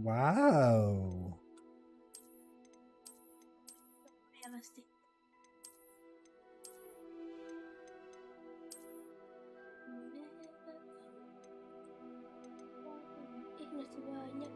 Wow. Realistic. Masih banyak.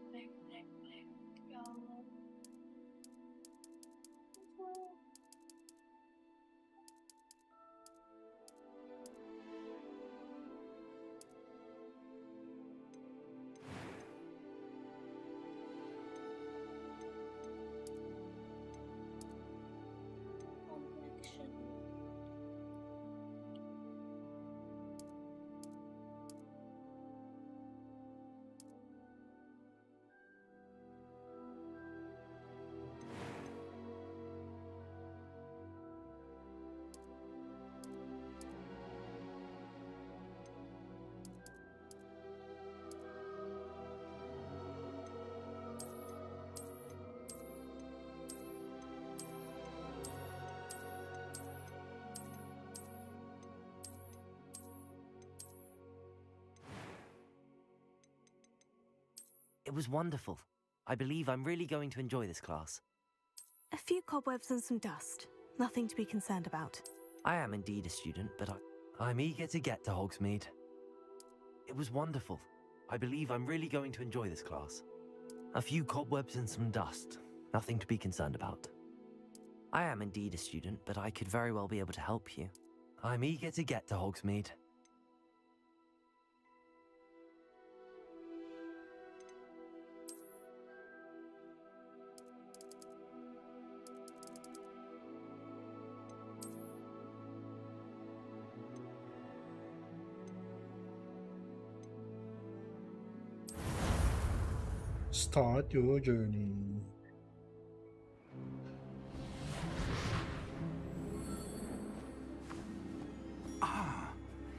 Black. Ya Allah. Complexion. It was wonderful. I believe I'm really going to enjoy this class. A few cobwebs and some dust. Nothing to be concerned about. I am indeed a student, but I'm eager to get to Hogsmeade. It was wonderful. I believe I'm really going to enjoy this class. A few cobwebs and some dust. Nothing to be concerned about. I am indeed a student, but I could very well be able to help you. I'm eager to get to Hogsmeade. Start your journey.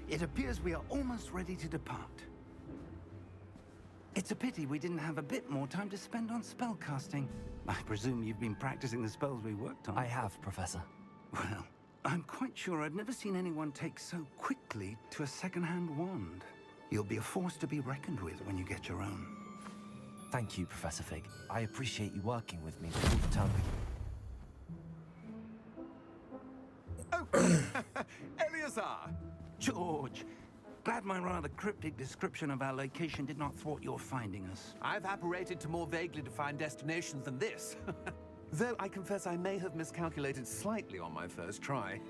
It appears we are almost ready to depart. It's a pity we didn't have a bit more time to spend on spellcasting. I presume you've been practicing the spells we worked on. I have, Professor. Well, I'm quite sure I've never seen anyone take so quickly to a second-hand wand. You'll be a force to be reckoned with when you get your own. Thank you, Professor Fig. I appreciate you working with me all the time. Oh, Eleazar! George! Glad my rather cryptic description of our location did not thwart your finding us. I've apparated to more vaguely defined destinations than this. Though I confess I may have miscalculated slightly on my first try.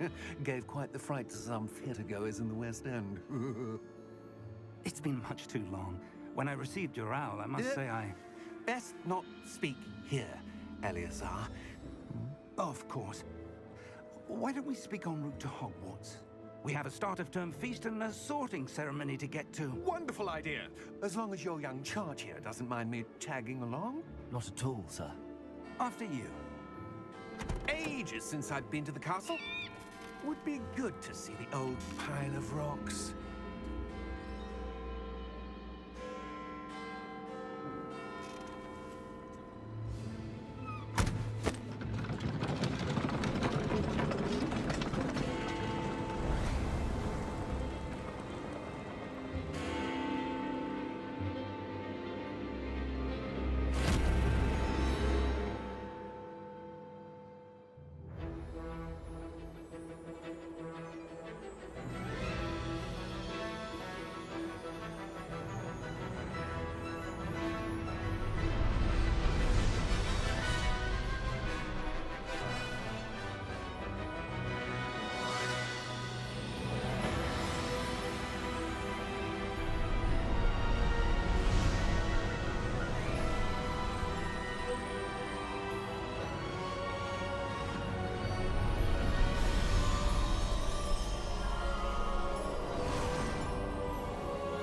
Gave quite the fright to some theatre-goers in the West End. It's been much too long. When I received your owl, I must say I... Best not speak here, Eleazar. Of course. Why don't we speak en route to Hogwarts? We have a start-of-term feast and a sorting ceremony to get to. Wonderful idea. As long as your young charge here doesn't mind me tagging along. Not at all, sir. After you. Ages since I've been to the castle. Would be good to see the old pile of rocks.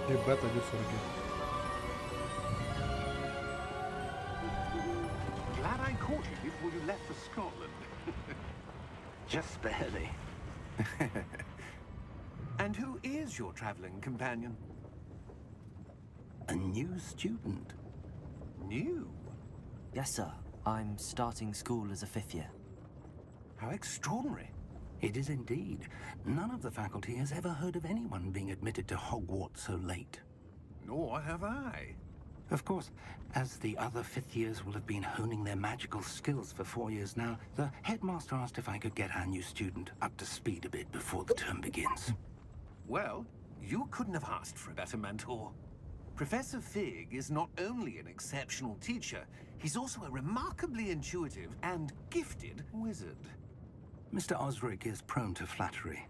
You better just forget. Glad I caught you before you left for Scotland. Just barely. And who is your traveling companion? A new student. New? Yes, sir. I'm starting school as a 5th year. How extraordinary. It is indeed. None of the faculty has ever heard of anyone being admitted to Hogwarts so late. Nor have I. Of course, as the other 5th years will have been honing their magical skills for 4 years now, the headmaster asked if I could get our new student up to speed a bit before the term begins. Well, you couldn't have asked for a better mentor. Professor Fig is not only an exceptional teacher, he's also a remarkably intuitive and gifted wizard. Mr. Osric is prone to flattery.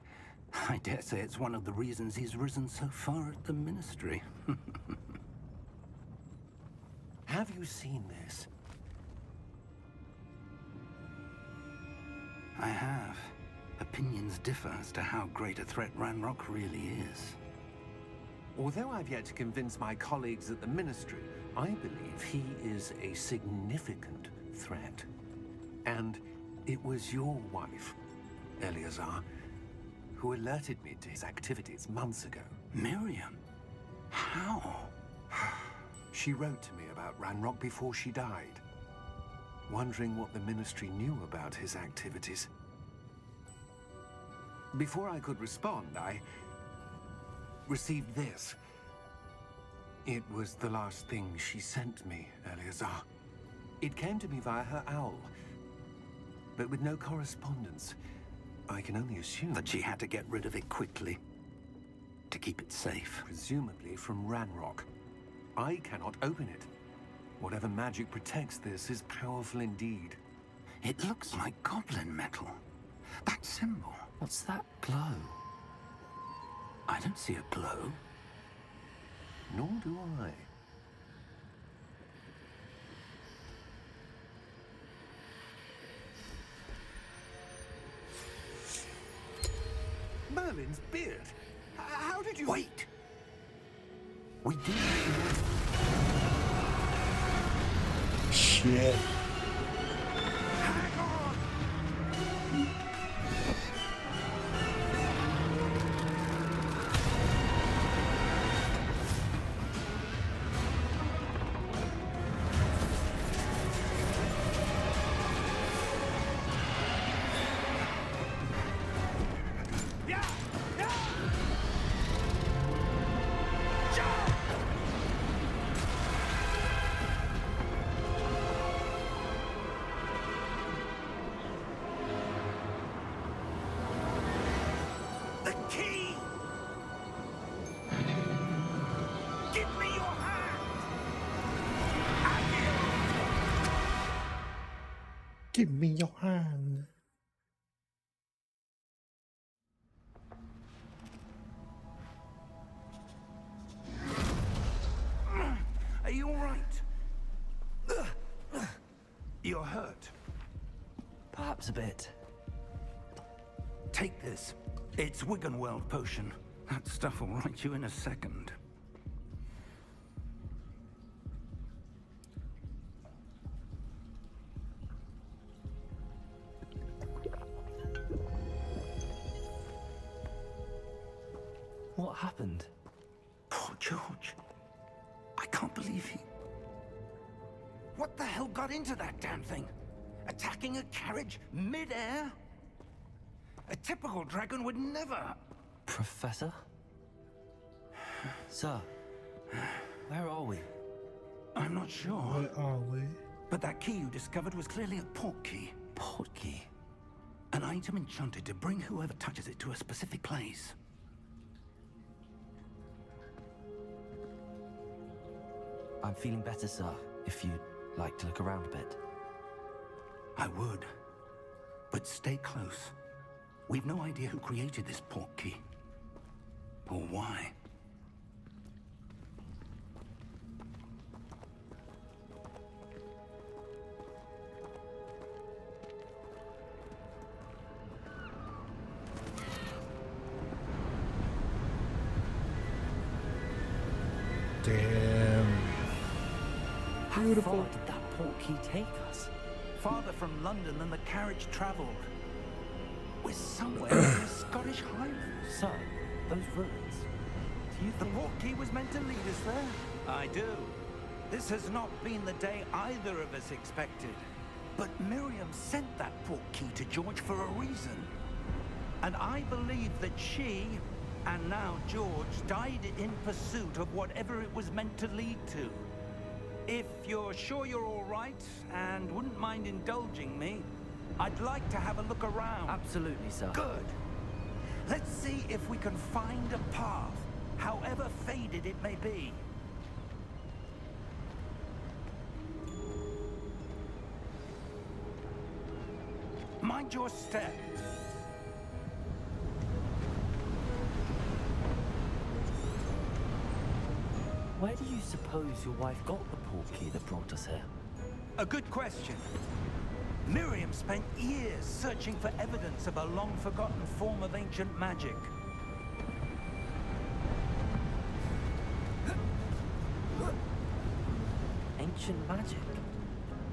I dare say it's one of the reasons he's risen so far at the Ministry. Have you seen this? I have. Opinions differ as to how great a threat Ranrock really is. Although I've yet to convince my colleagues at the Ministry, I believe he is a significant threat. And it was your wife, Eleazar, who alerted me to his activities months ago. Miriam? How? She wrote to me about Ranrock before she died, wondering what the Ministry knew about his activities. Before I could respond, I received this. It was the last thing she sent me, Eleazar. It came to me via her owl, but with no correspondence. I can only assume That she had to get rid of it quickly. To keep it safe. presumably from Ranrock. I cannot open it. Whatever magic protects this is powerful indeed. It looks like goblin metal. That symbol. What's that glow? I don't see a glow. Nor do I. Merlin's beard. How did you... Wait! We do. Shit. Hang on! Yeah! Yeah! Jump! The key! Give me your hand! Give me your hand. Are you all right? You're hurt. Perhaps a bit. Take this. It's Wiggenweld potion. That stuff will right you in a second. What happened? Poor George. I can't believe he... What the hell got into that damn thing? Attacking a carriage mid-air? A typical dragon would never... Professor? Sir, where are we? I'm not sure. Where are we? But that key you discovered was clearly a port key. Portkey. An item enchanted to bring whoever touches it to a specific place. I'm feeling better, sir, if you'd like to look around a bit. I would. But stay close. We've no idea who created this port key. Or why. Damn. How Beautiful. far did that portkey take us? Farther from London than the carriage travelled. We're somewhere in the Scottish Highlands. Sir, those ruins. Do you The think... portkey was meant to lead us there? I do. This has not been the day either of us expected. But Miriam sent that portkey to George for a reason. And I believe that she, and now George, died in pursuit of whatever it was meant to lead to. If you're sure you're all right, and wouldn't mind indulging me, I'd like to have a look around. Absolutely, sir. Good. Let's see if we can find a path, however faded it may be. Mind your step. Where do you suppose your wife got the portkey that brought us here? A good question. Miriam spent years searching for evidence of a long-forgotten form of ancient magic. Ancient magic?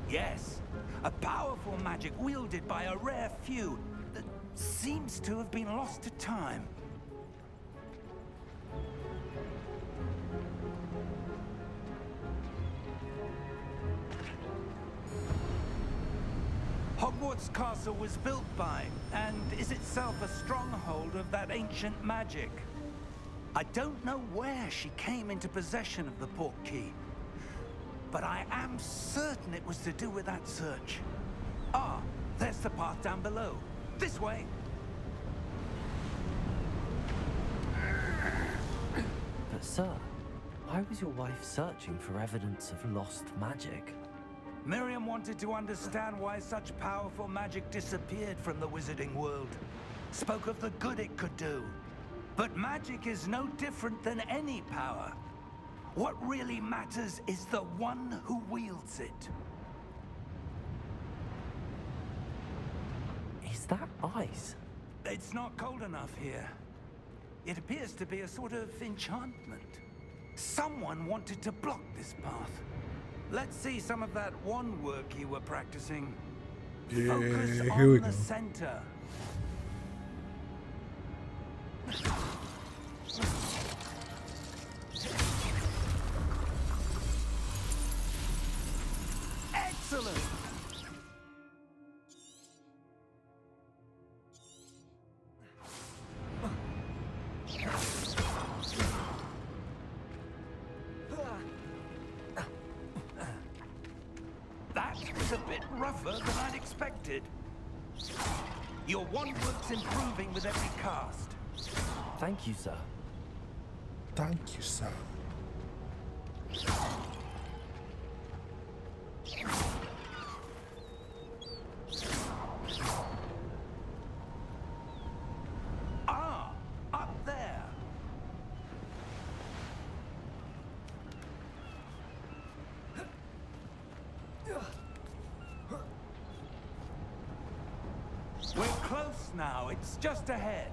Yes, a powerful magic wielded by a rare few that seems to have been lost to time. Hogwarts Castle was built by, and is itself a stronghold of that ancient magic. I don't know where she came into possession of the portkey, but I am certain it was to do with that search. Ah, there's the path down below. This way. But sir, why was your wife searching for evidence of lost magic? Miriam wanted to understand why such powerful magic disappeared from the wizarding world. Spoke of the good it could do. But magic is no different than any power. What really matters is the one who wields it. Is that ice? It's not cold enough here. It appears to be a sort of enchantment. Someone wanted to block this path. Let's see some of that wand work you were practicing. Yeah, Focus here on we the go. center. Excellent! That was a bit rougher than I'd expected. Your wand work's improving with every cast. Thank you, sir. Thank you, sir. Ah, up there. We're close now. It's just ahead.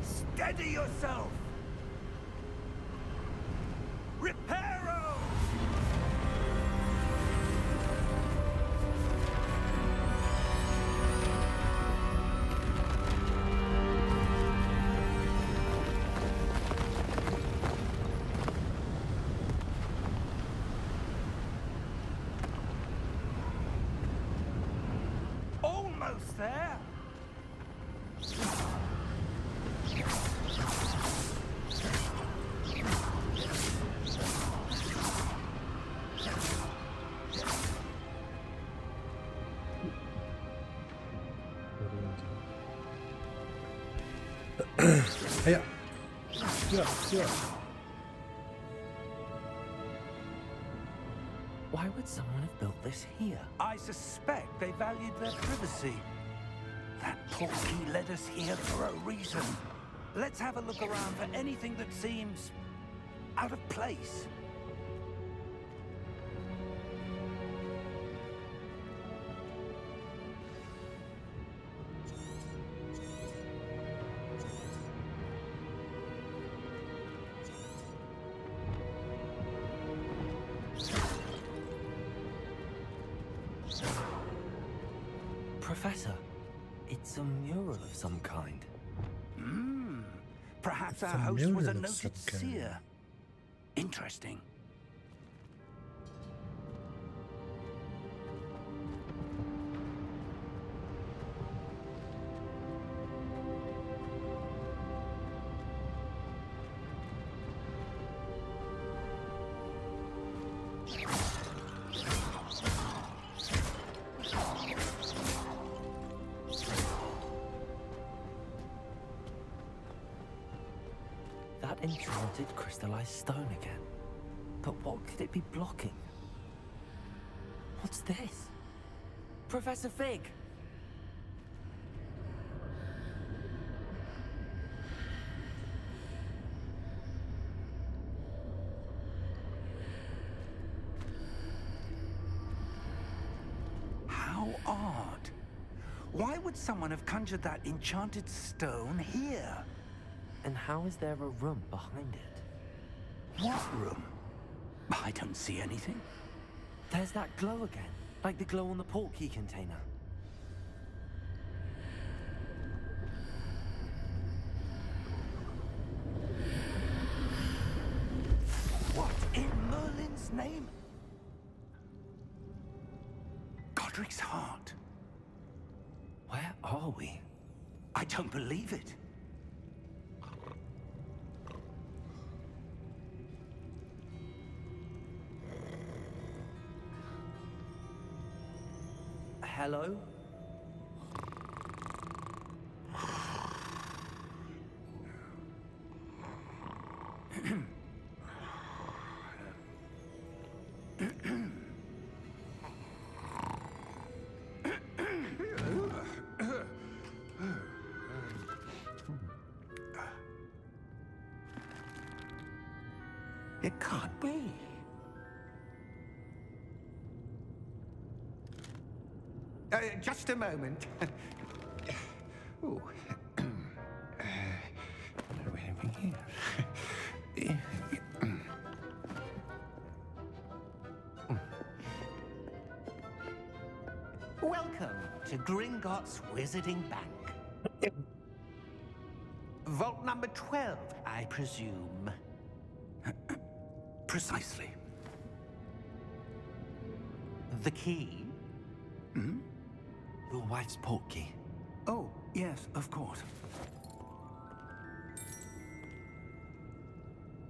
Steady yourself. Reparo! Almost there. Yeah. Yeah. Why would someone have built this here? I suspect they valued their privacy. That portkey led us here for a reason. Let's have a look around for anything that seems out of place. Professor, it's a mural of some kind. Perhaps It's our a host was a mural of noted some kind. seer. Interesting. That enchanted crystallized stone again. But what could it be blocking? What's this? Professor Fig! How odd. Why would someone have conjured that enchanted stone here? And how is there a room behind it? What room? I don't see anything. There's that glow again, like the glow on the portkey container. What in Merlin's name? Godric's heart. Where are we? I don't believe it. Hello? It can't be. Just a moment. Ooh. What do we have here? Welcome to Gringotts Wizarding Bank. Vault number 12, I presume. Precisely. The key? Your wife's portkey. Oh, yes, of course.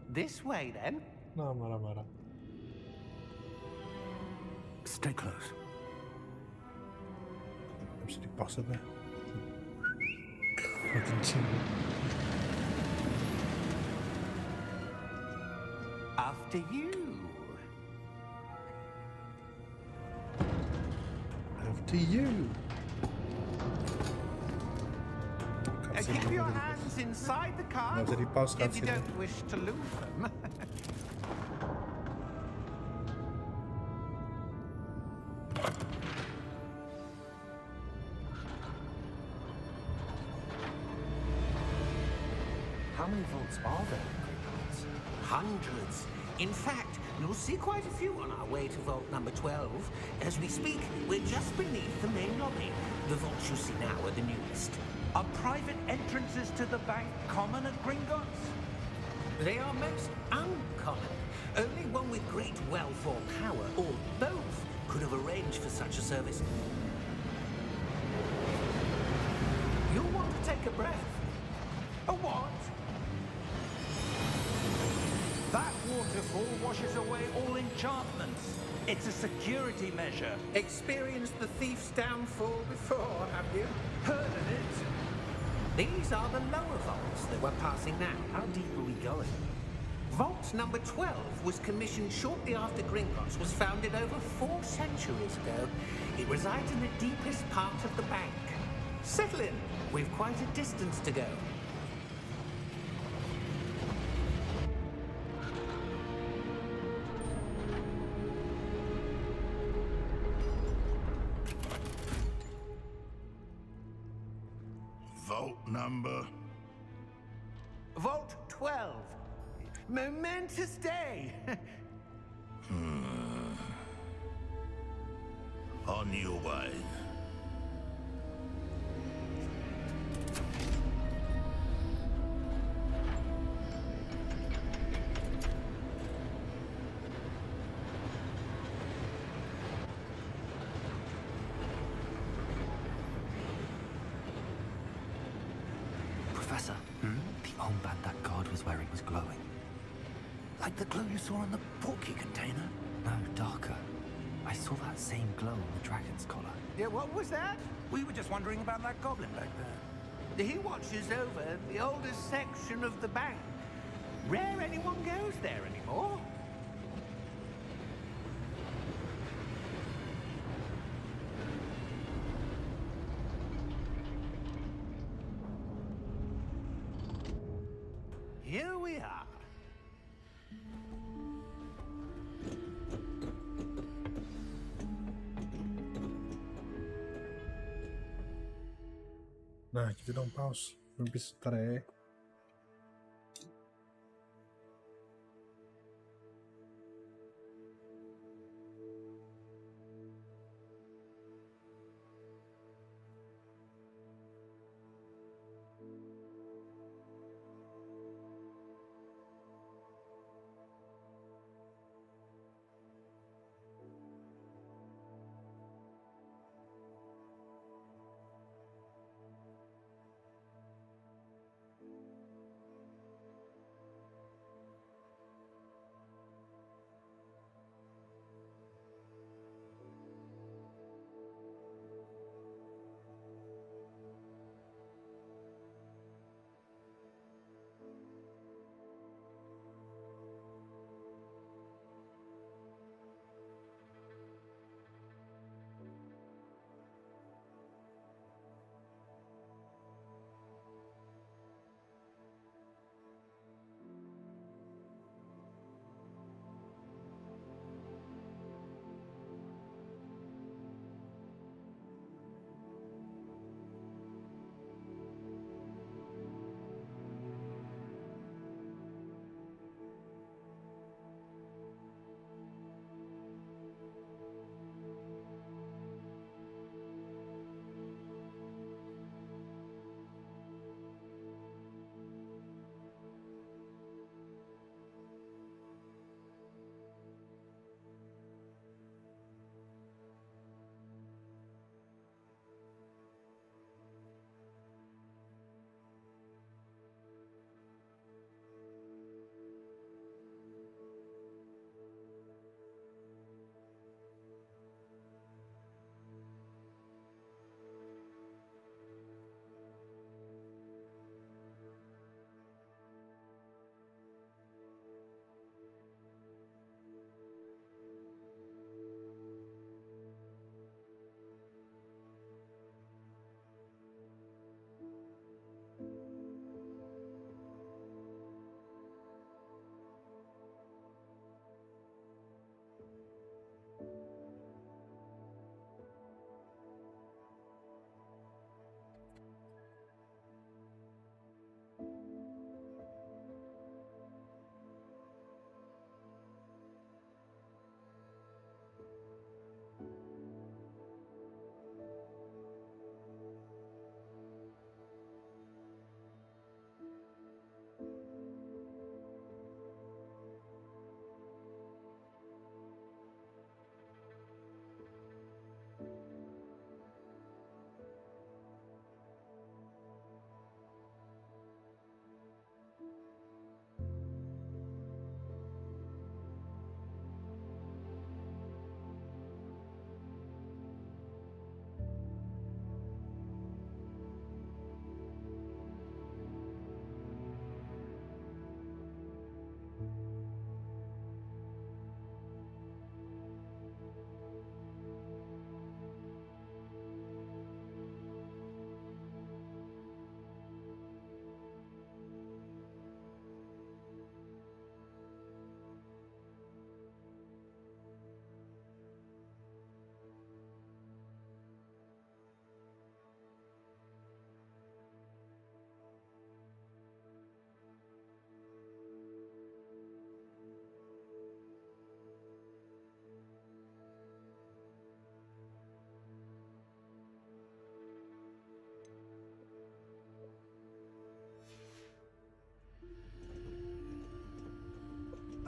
This way, then. No, Mara. Stay close. Absolutely possible. Fucking shit. After you. After you. Keep your hands inside the car No, that he passed if you out, don't wish to lose them. How many vaults are there in Gringotts? Hundreds. In fact, you'll see quite a few on our way to vault number 12. As we speak, we're just beneath the main lobby. The vaults you see now are the newest. Are private entrances to the bank common at Gringotts? They are most uncommon. Only one with great wealth or power, or both, could have arranged for such a service. You'll want to take a breath. A what? That waterfall washes away all enchantments. It's a security measure. Experienced the thief's downfall before, have you? Heard of it? These are the lower vaults that we're passing now. How deep are we going? Vault number 12 was commissioned shortly after Gringotts was founded over 4 centuries ago. It resides in the deepest part of the bank. Settle in. We've quite a distance to go. Vault number? Vault 12. Momentous day. On your way. armband that guard was wearing was glowing. Like the glow you saw on the porky container? No, darker. I saw that same glow on the dragon's collar. Yeah, what was that? We were just wondering about that goblin back there. He watches over the oldest section of the bank. Rare anyone goes there anymore. Here we are. Nah, gitu dong, pause. Mimpi sebentar ya.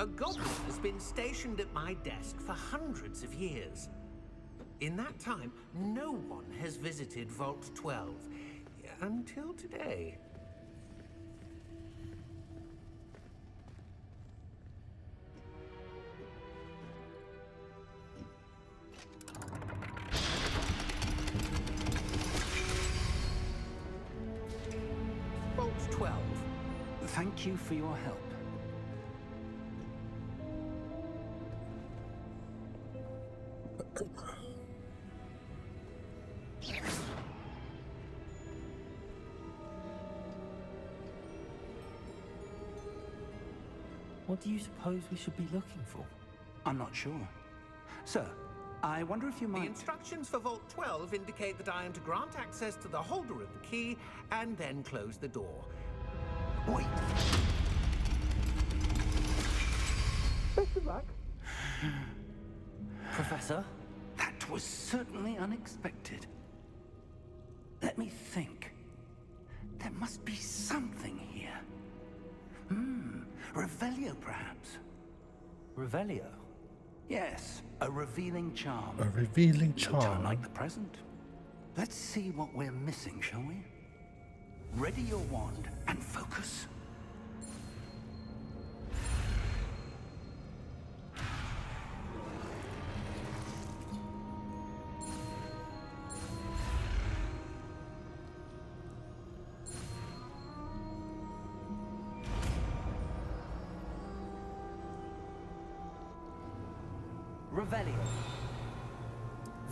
A goblin has been stationed at my desk for hundreds of years. In that time, no one has visited Vault 12 until today. Thank you for your help. What do you suppose we should be looking for? I'm not sure. Sir, I wonder if you The might... instructions for Vault 12 indicate that I am to grant access to the holder of the key and then close the door. Wait! Best of luck. Professor? That was certainly unexpected. Let me think. There must be something here. Revelio, perhaps? Revelio? Yes, a revealing charm. A revealing No time charm. like the present. Let's see what we're missing, shall we? Ready your wand and focus. Revelio.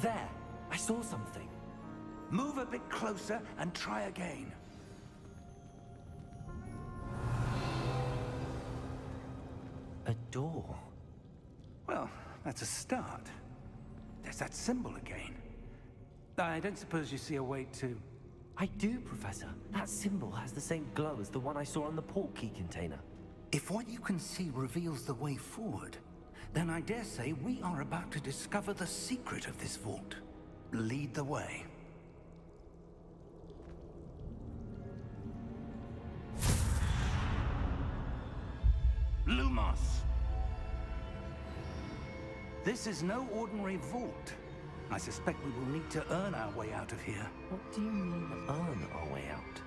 There, I saw something. Move a bit closer and try again. A door. Well, that's a start. There's that symbol again. I don't suppose you see a way to... I do, Professor. That symbol has the same glow as the one I saw on the port key container. If what you can see reveals the way forward, then I dare say we are about to discover the secret of this vault. Lead the way. Lumos! This is no ordinary vault. I suspect we will need to earn our way out of here. What do you mean, earn our way out?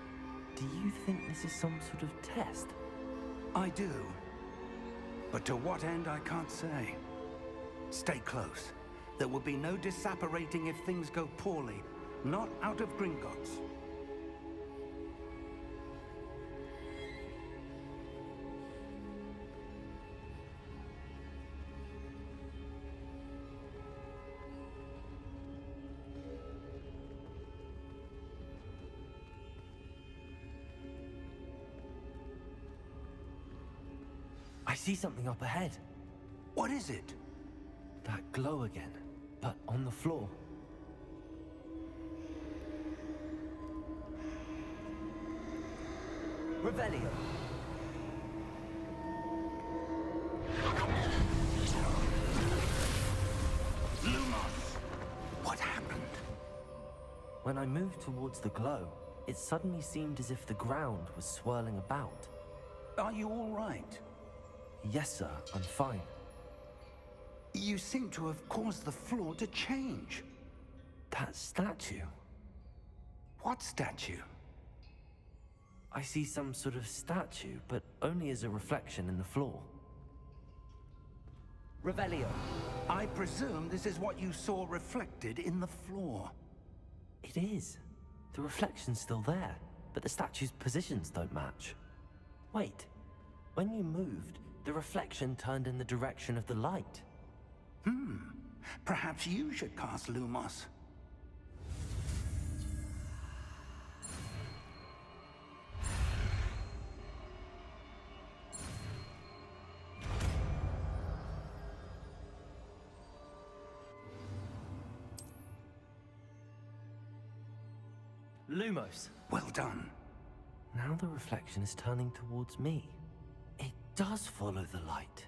Do you think this is some sort of test? I do. But to what end, I can't say. Stay close. There will be no disapparating if things go poorly. Not out of Gringotts. I see something up ahead. What is it? That glow again, but on the floor. Revelio. Lumos! What happened? When I moved towards the glow, it suddenly seemed as if the ground was swirling about. Are you all right? Yes, sir, I'm fine. You seem to have caused the floor to change. That statue. What statue? I see some sort of statue, but only as a reflection in the floor. Revelio. I presume this is what you saw reflected in the floor. It is. The reflection's still there, but the statue's positions don't match. Wait. When you moved, the reflection turned in the direction of the light. Perhaps you should cast Lumos. Lumos. Well done. Now the reflection is turning towards me. It does follow the light.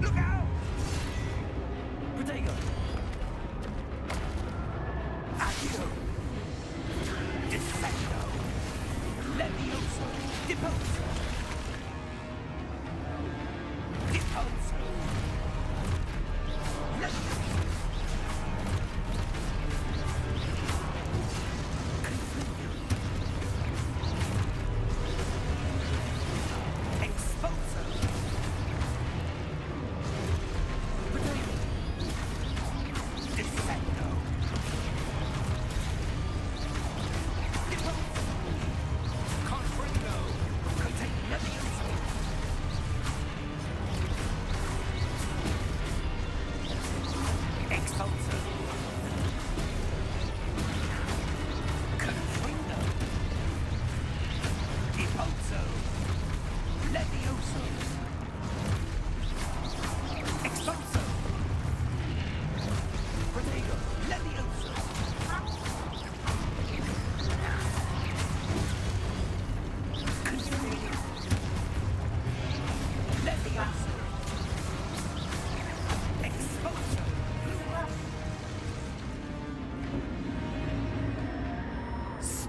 Look out! Protego! Accio! Defendo! Levioso! Deposo! Deposo!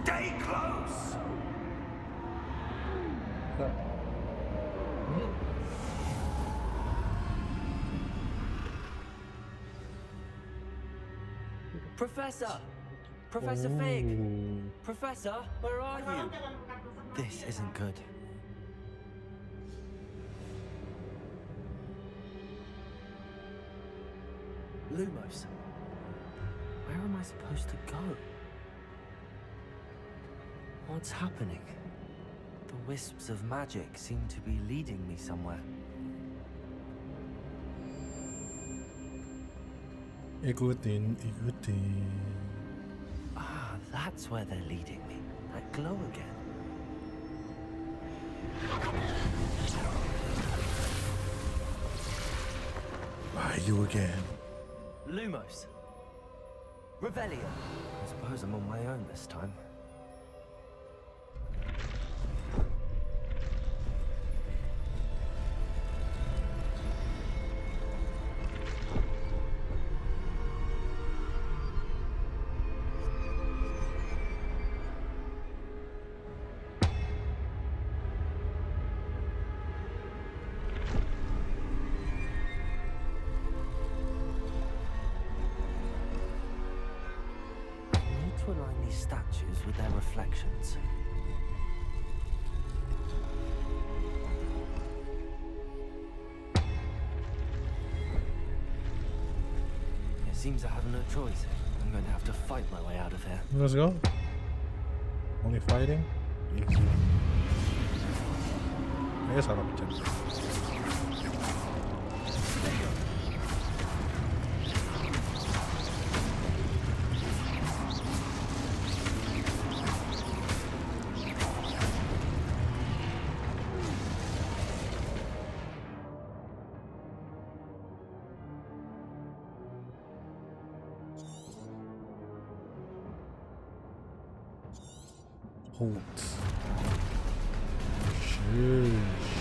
Stay close! Professor! Professor Fig! Professor, where are you? This isn't good. Lumos, where am I supposed to go? What's happening? The wisps of magic seem to be leading me somewhere. Ikutin. Ah, that's where they're leading me. That glow again. Why you again? Lumos. Revelio. I suppose I'm on my own this time. To align these statues with their reflections. It seems I have no choice. I'm going to have to fight my way out of here. Let's go. Only fighting? Easy. I guess I'll have a chance. Halt. Sheesh.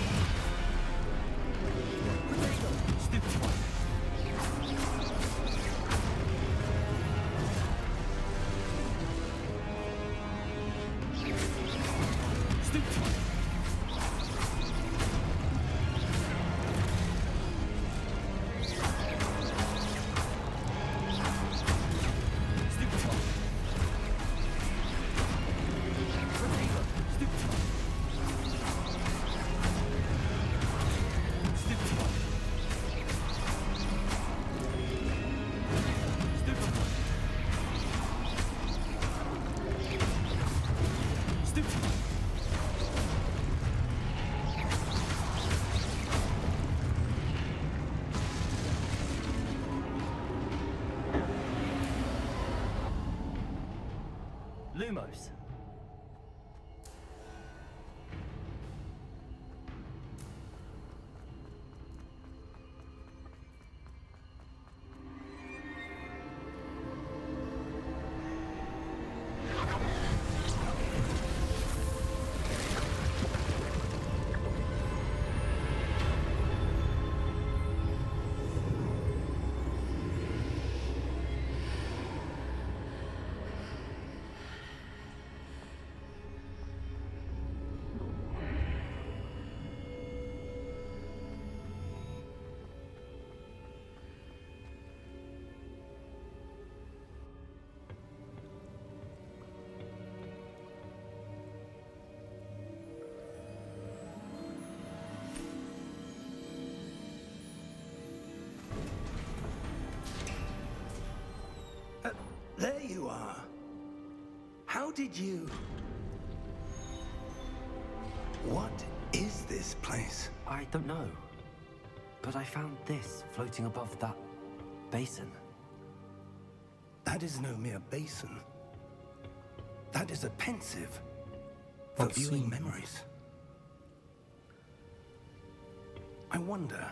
Lumos. There you are. How did you... What is this place? I don't know. But I found this floating above that basin. That is no mere basin. That is a pensive for viewing memories. I wonder...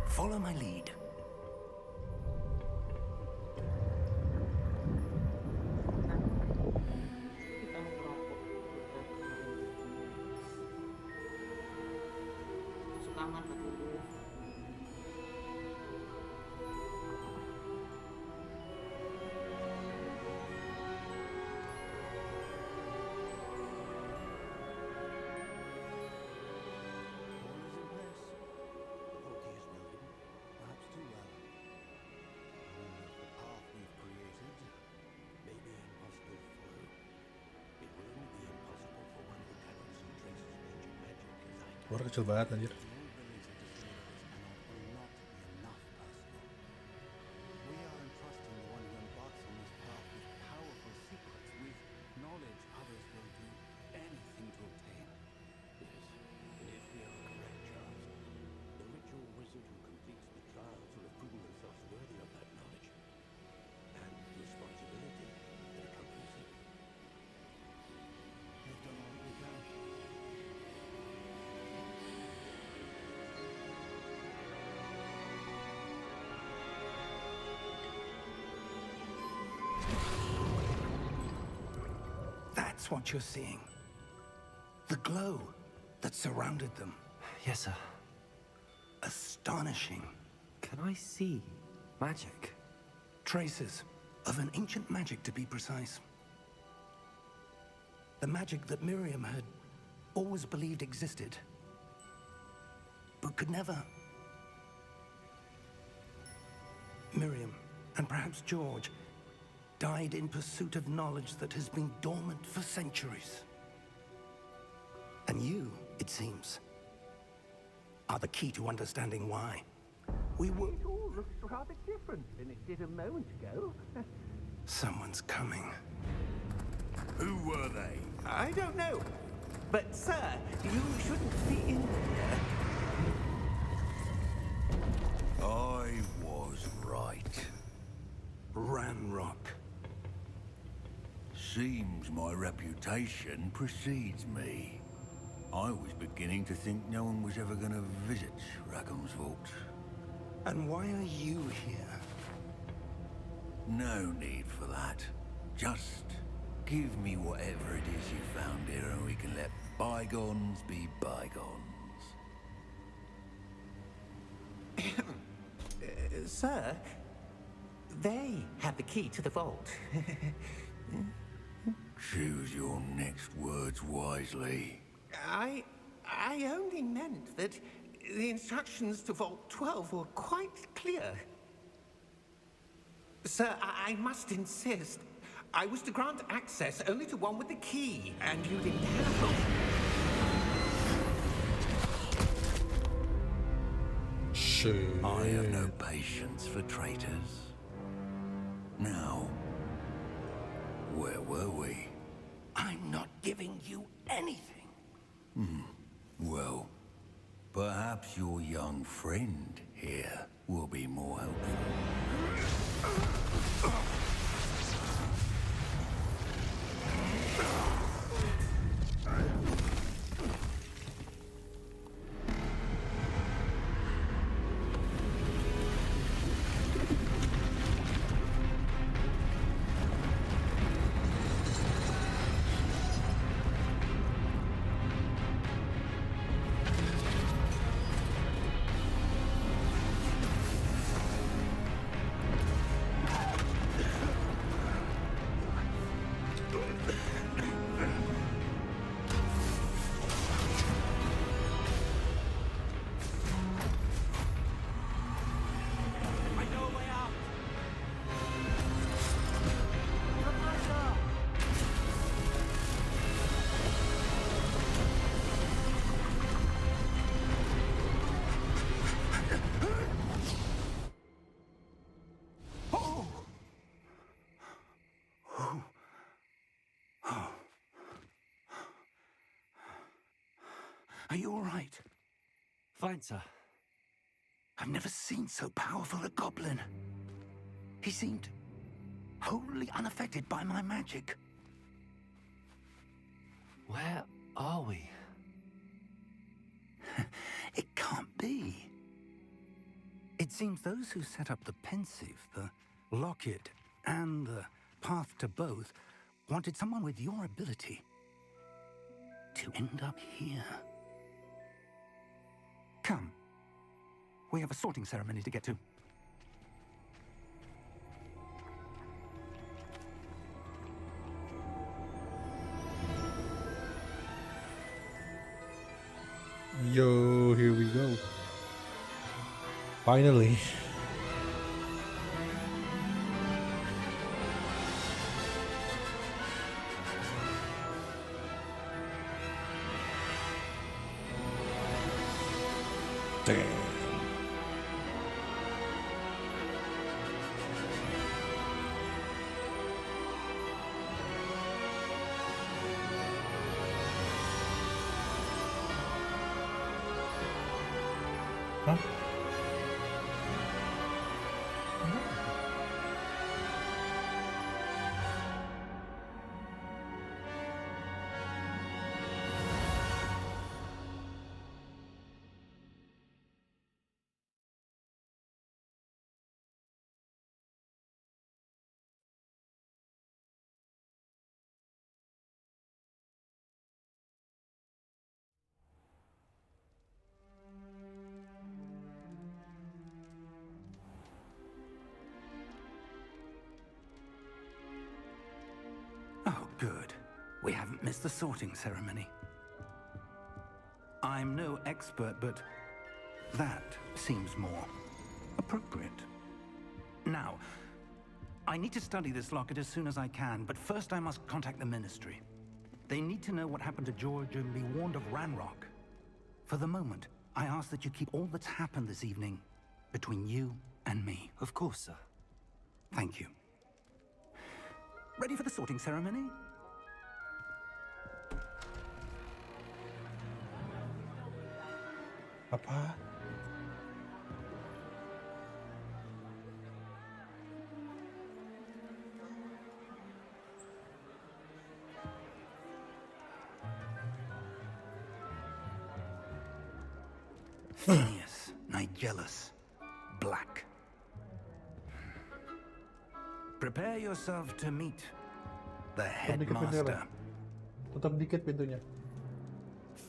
Follow my lead. Suara kecil banget anjir. That's what you're seeing. The glow that surrounded them. Yes, sir. Astonishing. Can I see magic? Traces of an ancient magic, to be precise. The magic that Miriam had always believed existed, but could never. Miriam, and perhaps George, died in pursuit of knowledge that has been dormant for centuries. And you, it seems, are the key to understanding why. We were... It all looks rather different than it did a moment ago. Someone's coming. Who were they? I don't know. But, sir, you shouldn't be in here. I was right. Ranrock. Seems my reputation precedes me. I was beginning to think no one was ever going to visit Rackham's vault. And why are you here? No need for that. Just give me whatever it is you found here and we can let bygones be bygones. Sir, they have the key to the vault. Choose your next words wisely. I only meant that the instructions to Vault 12 were quite clear. Sir, I must insist. I was to grant access only to one with the key, and you didn't have it. Shit. I have no patience for traitors. Now, where were we? I'm not giving you anything. Well, perhaps your young friend here will be more helpful. Are you all right? Fine, sir. I've never seen so powerful a goblin. He seemed wholly unaffected by my magic. Where are we? It can't be. It seems those who set up the pensive, the locket, and the path to both wanted someone with your ability to end up here. Come, We have a sorting ceremony to get to. Yo, here we go. Finally. Damn. Huh? Oh, good. We haven't missed the sorting ceremony. I'm no expert, but that seems more appropriate. Now, I need to study this locket as soon as I can, but first I must contact the Ministry. They need to know what happened to George and be warned of Ranrock. For the moment, I ask that you keep all that's happened this evening between you and me. Of course, sir. Thank you. Ready for the sorting ceremony? Apa? Phineas, Nigellus, Black. Prepare yourself to meet the headmaster. Tutup dikit pintunya.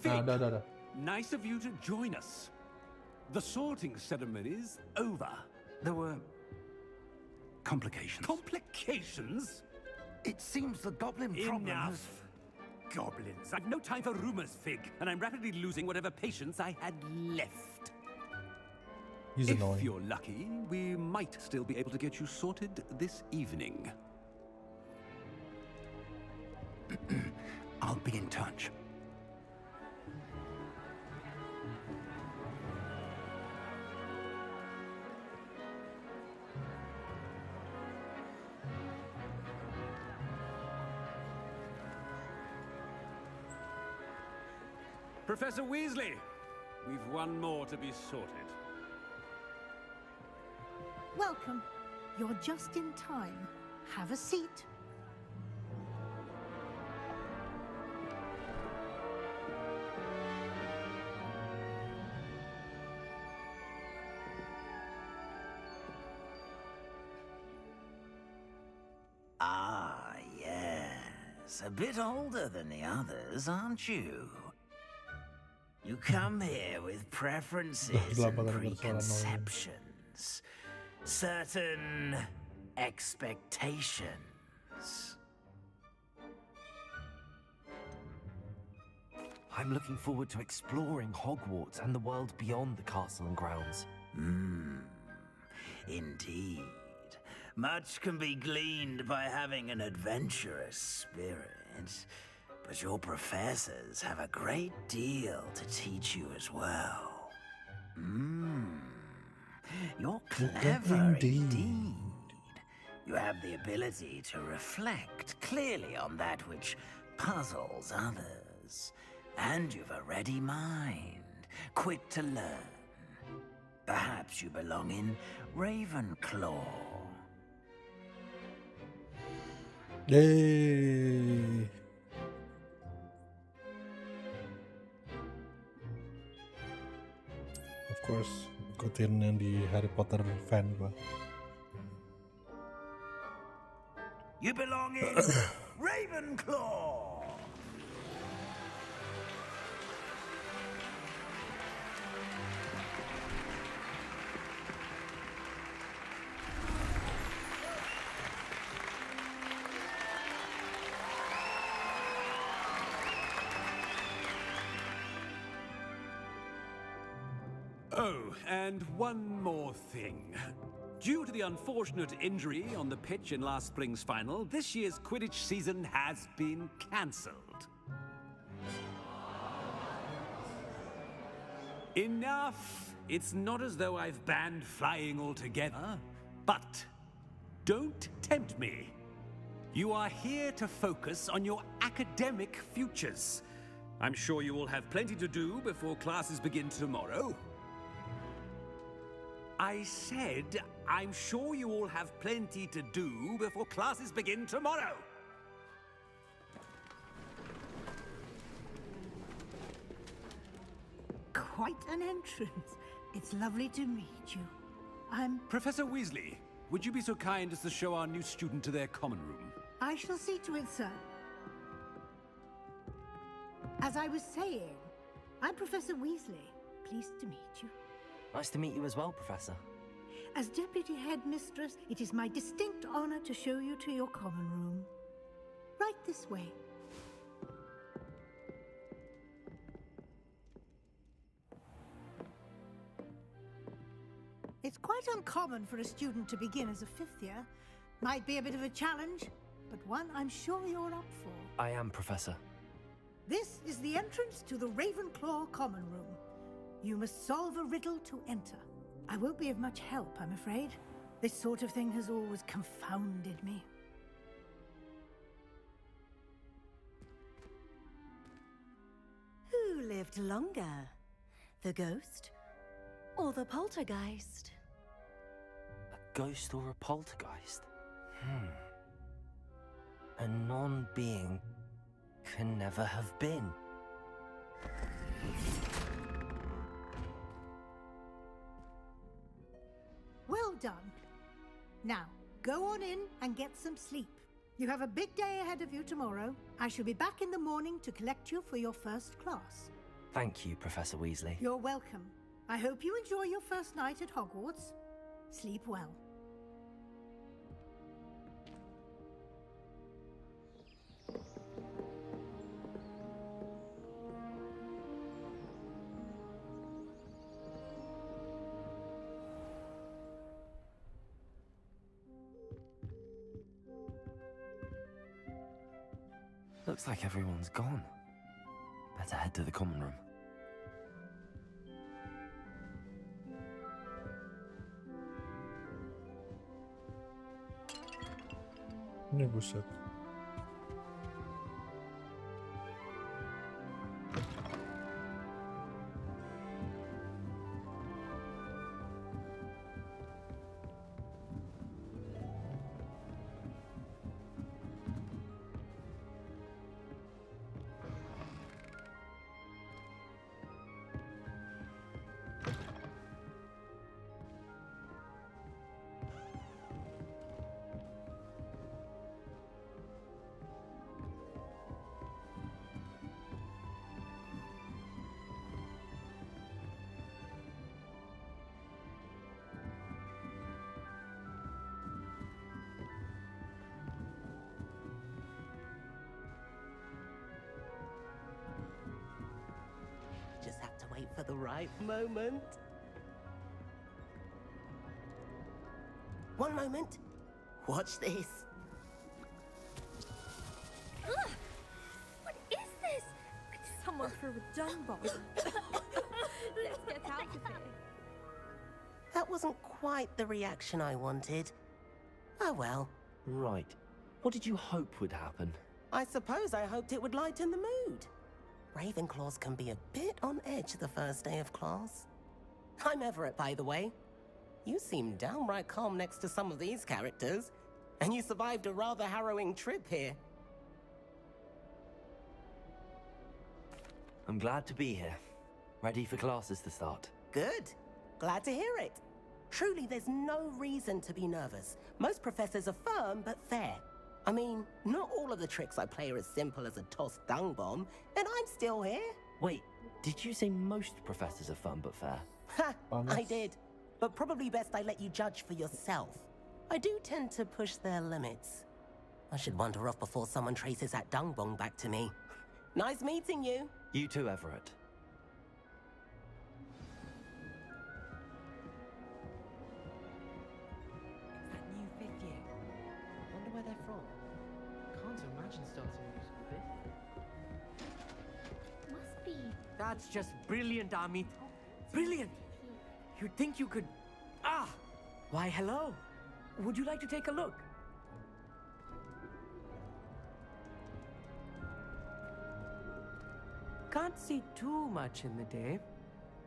Nah, dah. Nice of you to join us. The sorting ceremony's over. There were complications. Complications? It seems the goblin problem has... Enough. Goblins. I've no time for rumors, Fig, and I'm rapidly losing whatever patience I had left. He's If annoying. you're lucky, we might still be able to get you sorted this evening. I'll be in touch. Professor Weasley, we've one more to be sorted. Welcome. You're just in time. Have a seat. Ah, yes. A bit older than the others, aren't you? You come here with preferences and preconceptions. Certain expectations. I'm looking forward to exploring Hogwarts and the world beyond the castle and grounds. Indeed. Much can be gleaned by having an adventurous spirit, but your professors have a great deal to teach you as well. You're clever indeed. You have the ability to reflect clearly on that which puzzles others. And you've a ready mind, quick to learn. Perhaps you belong in Ravenclaw. Yay! Of course, ikutin yang di Harry Potter fan gua. You belong in Ravenclaw. Oh, and one more thing. Due to the unfortunate injury on the pitch in last spring's final, this year's Quidditch season has been cancelled. Enough! It's not as though I've banned flying altogether, but don't tempt me. You are here to focus on your academic futures. I'm sure you will have plenty to do before classes begin tomorrow. I said, I'm sure you all have plenty to do before classes begin tomorrow. Quite an entrance. It's lovely to meet you. I'm... Professor Weasley, would you be so kind as to show our new student to their common room? I shall see to it, sir. As I was saying, I'm Professor Weasley. Pleased to meet you. Nice to meet you as well, Professor. As Deputy Headmistress, it is my distinct honor to show you to your common room. Right this way. It's quite uncommon for a student to begin as a fifth year. Might be a bit of a challenge, but one I'm sure you're up for. I am, Professor. This is the entrance to the Ravenclaw common room. You must solve a riddle to enter. I won't be of much help, I'm afraid. This sort of thing has always confounded me. Who lived longer? The ghost or the poltergeist? A ghost or a poltergeist? A non-being can never have been. Well done. Now, go on in and get some sleep. You have a big day ahead of you tomorrow. I shall be back in the morning to collect you for your first class. Thank you, Professor Weasley. You're welcome. I hope you enjoy your first night at Hogwarts. Sleep well. Looks like everyone's gone. Better head to the common room. Ini buset. Just have to wait for the right moment. One moment. Watch this. Ugh! What is this? Someone threw a dung bomb. Let's get out of here. That wasn't quite the reaction I wanted. Oh well. Right. What did you hope would happen? I suppose I hoped it would lighten the mood. Ravenclaws can be a bit on edge the first day of class. I'm Everett, by the way. You seem downright calm next to some of these characters, and you survived a rather harrowing trip here. I'm glad to be here. Ready for classes to start. Good. Glad to hear it. Truly, there's no reason to be nervous. Most professors are firm but fair. I mean, not all of the tricks I play are as simple as a tossed dung bomb, and I'm still here. Wait, did you say most professors are fun but fair? Ha! I did. But probably best I let you judge for yourself. I do tend to push their limits. I should wander off before someone traces that dung bomb back to me. Nice meeting you. You too, Everett. imagine starting a musical bit. Must be. That's just brilliant, Amit. Brilliant! You'd think you could... Ah! Why, hello. Would you like to take a look? Can't see too much in the day.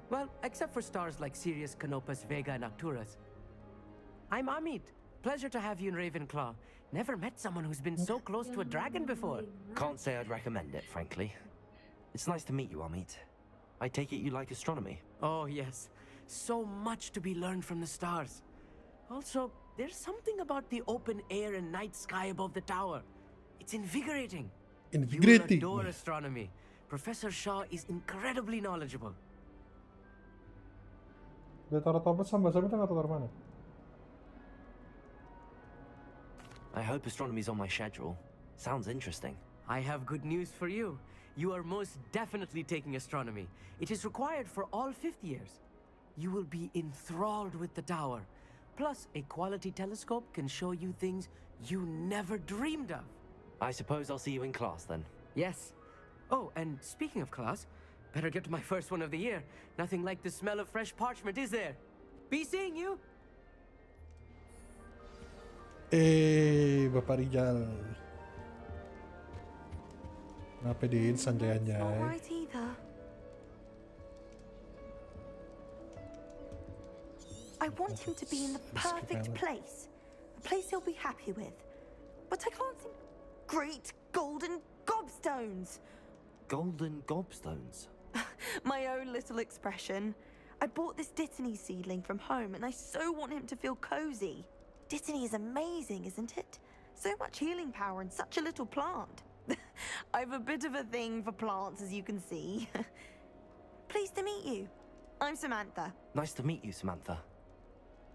Well, except for stars like Sirius, Canopus, Vega, and Arcturus. I'm Amit. Pleasure to have you in Ravenclaw. Never met someone who's been so close to a dragon before. Can't say I'd recommend it, frankly. It's nice to meet you, Amit. I take it you like astronomy? Oh, yes. So much to be learned from the stars. Also, there's something about the open air and night sky above the tower. It's invigorating. Invigorating. You will adore astronomy. Professor Shaw is incredibly knowledgeable. Dia taruh topet sama bahasa kita nggak tahu taruh mana. I hope astronomy's on my schedule. Sounds interesting. I have good news for you. You are most definitely taking astronomy. It is required for all 5th years. You will be enthralled with the tower. Plus, a quality telescope can show you things you never dreamed of. I suppose I'll see you in class then. Yes. Oh, and speaking of class, better get to my first one of the year. Nothing like the smell of fresh parchment, is there? Be seeing you. Bapak Rijal. Kenapa di sanjay-anjay? Not right either. I want him to be in the perfect place. A place he'll be happy with. But I can't see great golden gobstones. Golden gobstones? My own little expression. I bought this Dittany seedling from home and I so want him to feel cozy. Dittany is amazing, isn't it? So much healing power in such a little plant. I've a bit of a thing for plants, as you can see. Pleased to meet you. I'm Samantha. Nice to meet you, Samantha.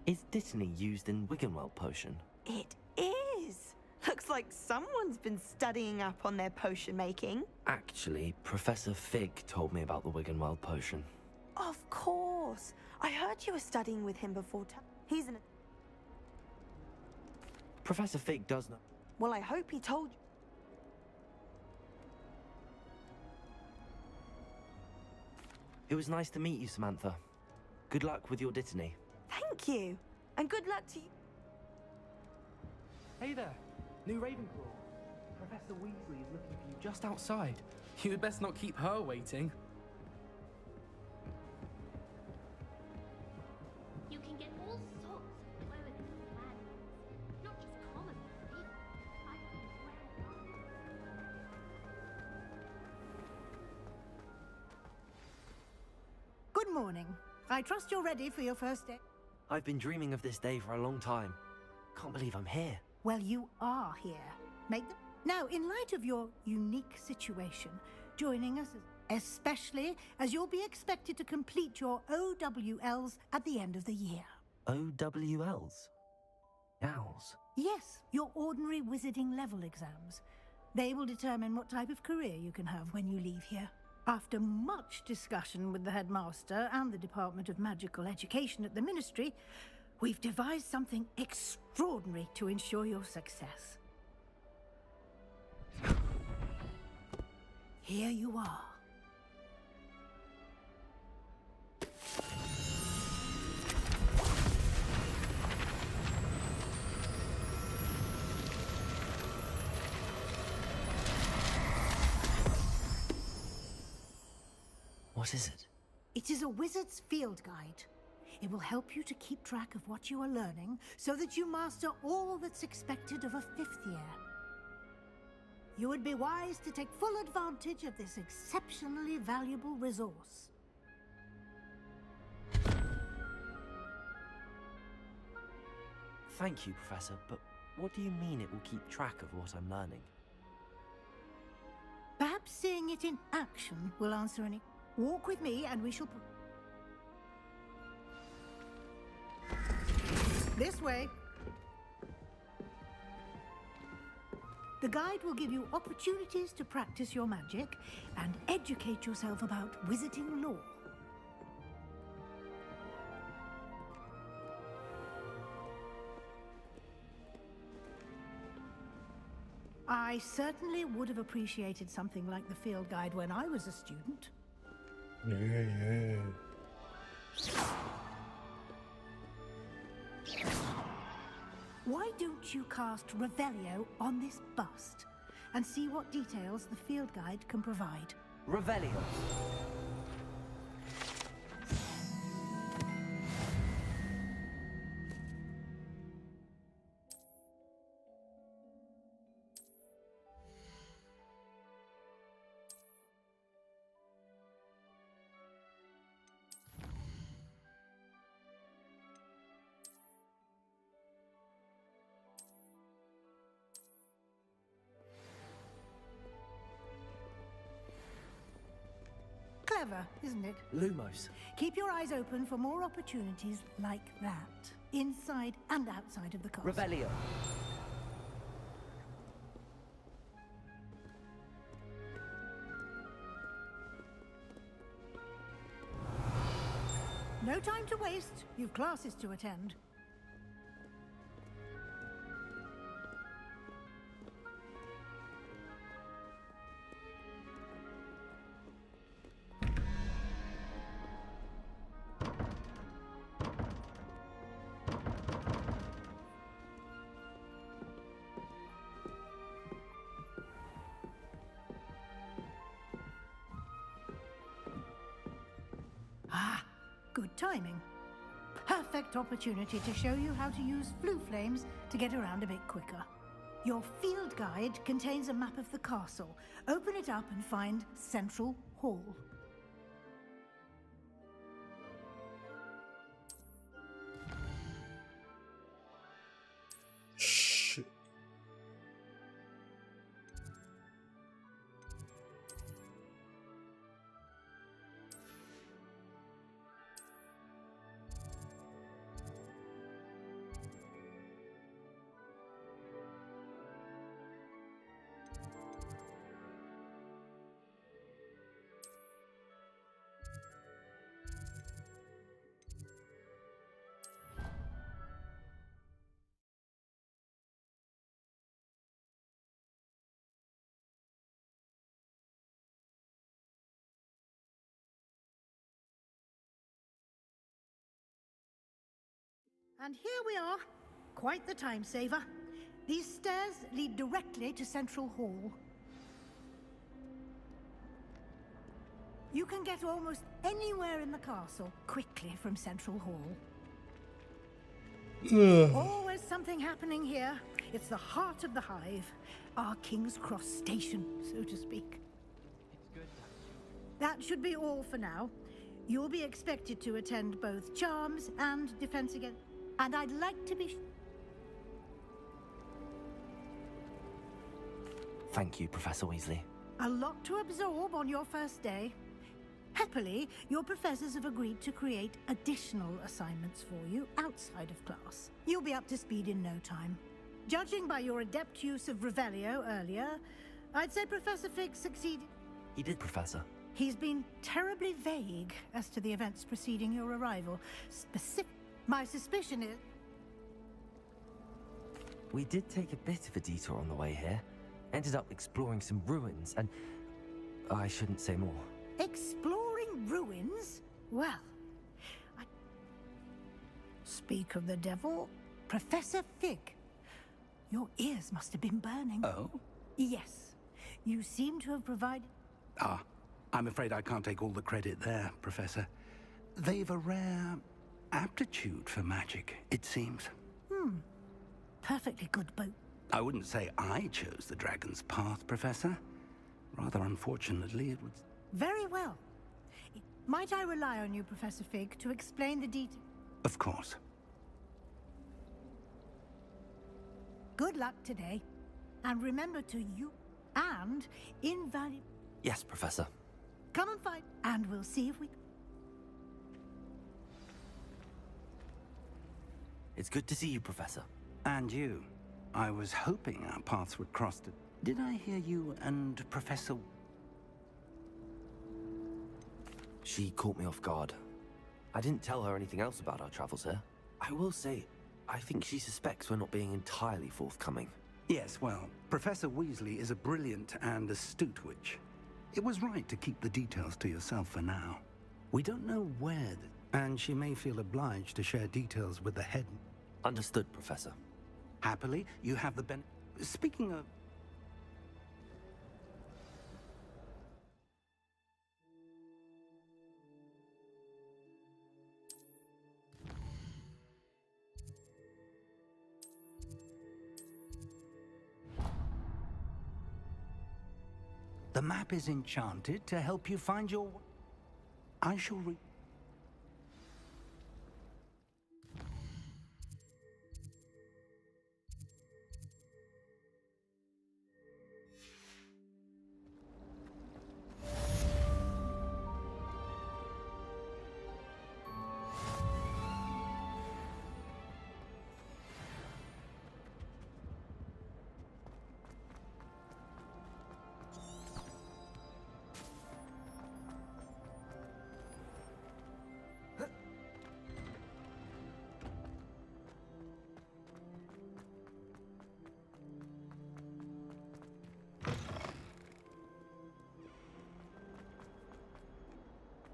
Is Dittany used in Wiggenweld potion? It is. Looks like someone's been studying up on their potion making. Actually, Professor Fig told me about the Wiggenweld potion. Of course. I heard you were studying with him before. He's an... Professor Fig does know. Well, I hope he told you. It was nice to meet you, Samantha. Good luck with your Dittany. Thank you. And good luck to you. Hey there, new Ravenclaw. Professor Weasley is looking for you just outside. You'd best not keep her waiting. You can get all sorts of clothing from land, not just common ones. Good morning. I trust you're ready for your first day. I've been dreaming of this day for a long time. Can't believe I'm here. Well, you are here. Now, in light of your unique situation, joining us, especially as you'll be expected to complete your OWLs at the end of the year. OWLs? Owls? Yes, your ordinary wizarding level exams. They will determine what type of career you can have when you leave here. After much discussion with the headmaster and the Department of Magical Education at the Ministry, we've devised something extraordinary to ensure your success. Here you are. What is it? It is a wizard's field guide. It will help you to keep track of what you are learning so that you master all that's expected of a 5th year. You would be wise to take full advantage of this exceptionally valuable resource. Thank you, Professor, but what do you mean it will keep track of what I'm learning? Perhaps seeing it in action will answer any... Walk with me and we shall... This way. The guide will give you opportunities to practice your magic and educate yourself about wizarding lore. I I certainly would have appreciated something like the field guide when I was a student. Yeah. Why don't you cast Revelio on this bust and see what details the field guide can provide? Revelio. Clever, isn't it? Lumos. Keep your eyes open for more opportunities like that, inside and outside of the castle. Revelio. No time to waste. You've classes to attend. Good timing. Perfect opportunity to show you how to use flue flames to get around a bit quicker. Your field guide contains a map of the castle. Open it up and find Central Hall. Shit. And here we are. Quite the time saver. These stairs lead directly to Central Hall. You can get almost anywhere in the castle quickly from Central Hall. Always something happening here. It's the heart of the hive. Our King's Cross station, so to speak. That should be all for now. You'll be expected to attend both Charms and Defense Against... And I'd like to be... Thank you, Professor Weasley. A lot to absorb on your first day. Happily, your professors have agreed to create additional assignments for you outside of class. You'll be up to speed in no time. Judging by your adept use of Revelio earlier, I'd say Professor Fig succeeded. He did, Professor. He's been terribly vague as to the events preceding your arrival. My suspicion is... We did take a bit of a detour on the way here. Ended up exploring some ruins, and I shouldn't say more. Exploring ruins? Well, Speak of the devil, Professor Fig. Your ears must have been burning. Oh? Yes. You seem to have provided... Ah, I'm afraid I can't take all the credit there, Professor. They've a rare aptitude for magic, it seems. Perfectly good boat. I wouldn't say I chose the dragon's path, Professor. Rather unfortunately, it was... Very well. Might I rely on you, Professor Fig, to explain the details? Of course. Good luck today. And remember to you and invaluable... Yes, Professor. Come and fight, and we'll see if we... It's good to see you, Professor. And you. I was hoping our paths would cross. Did I hear you and Professor... She caught me off guard. I didn't tell her anything else about our travels here. I will say, I think she suspects we're not being entirely forthcoming. Yes, well, Professor Weasley is a brilliant and astute witch. It was right to keep the details to yourself for now. We don't know where, and she may feel obliged to share details with the head. Understood, Professor. Happily, you have the Speaking of... The map is enchanted to help you find your... I shall read...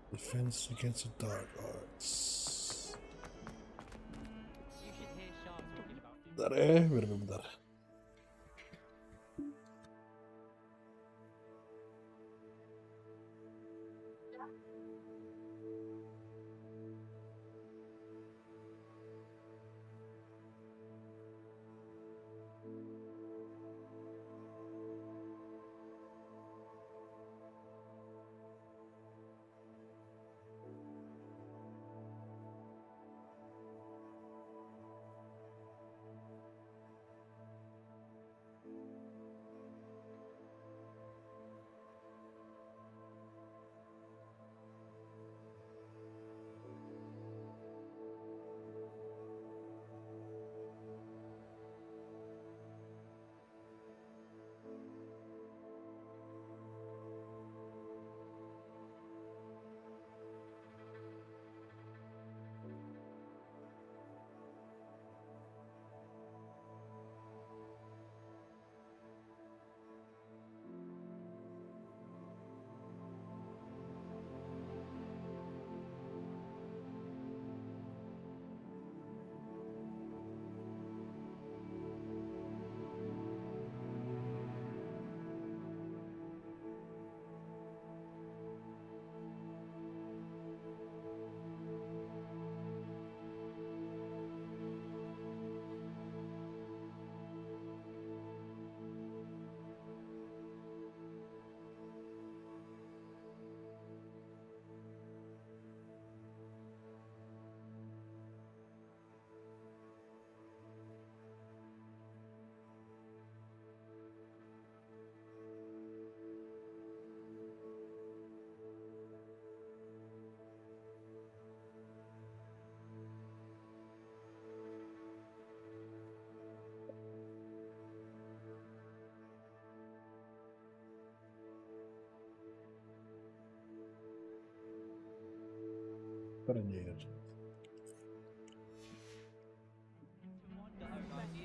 Defense against the dark arts. Bentar.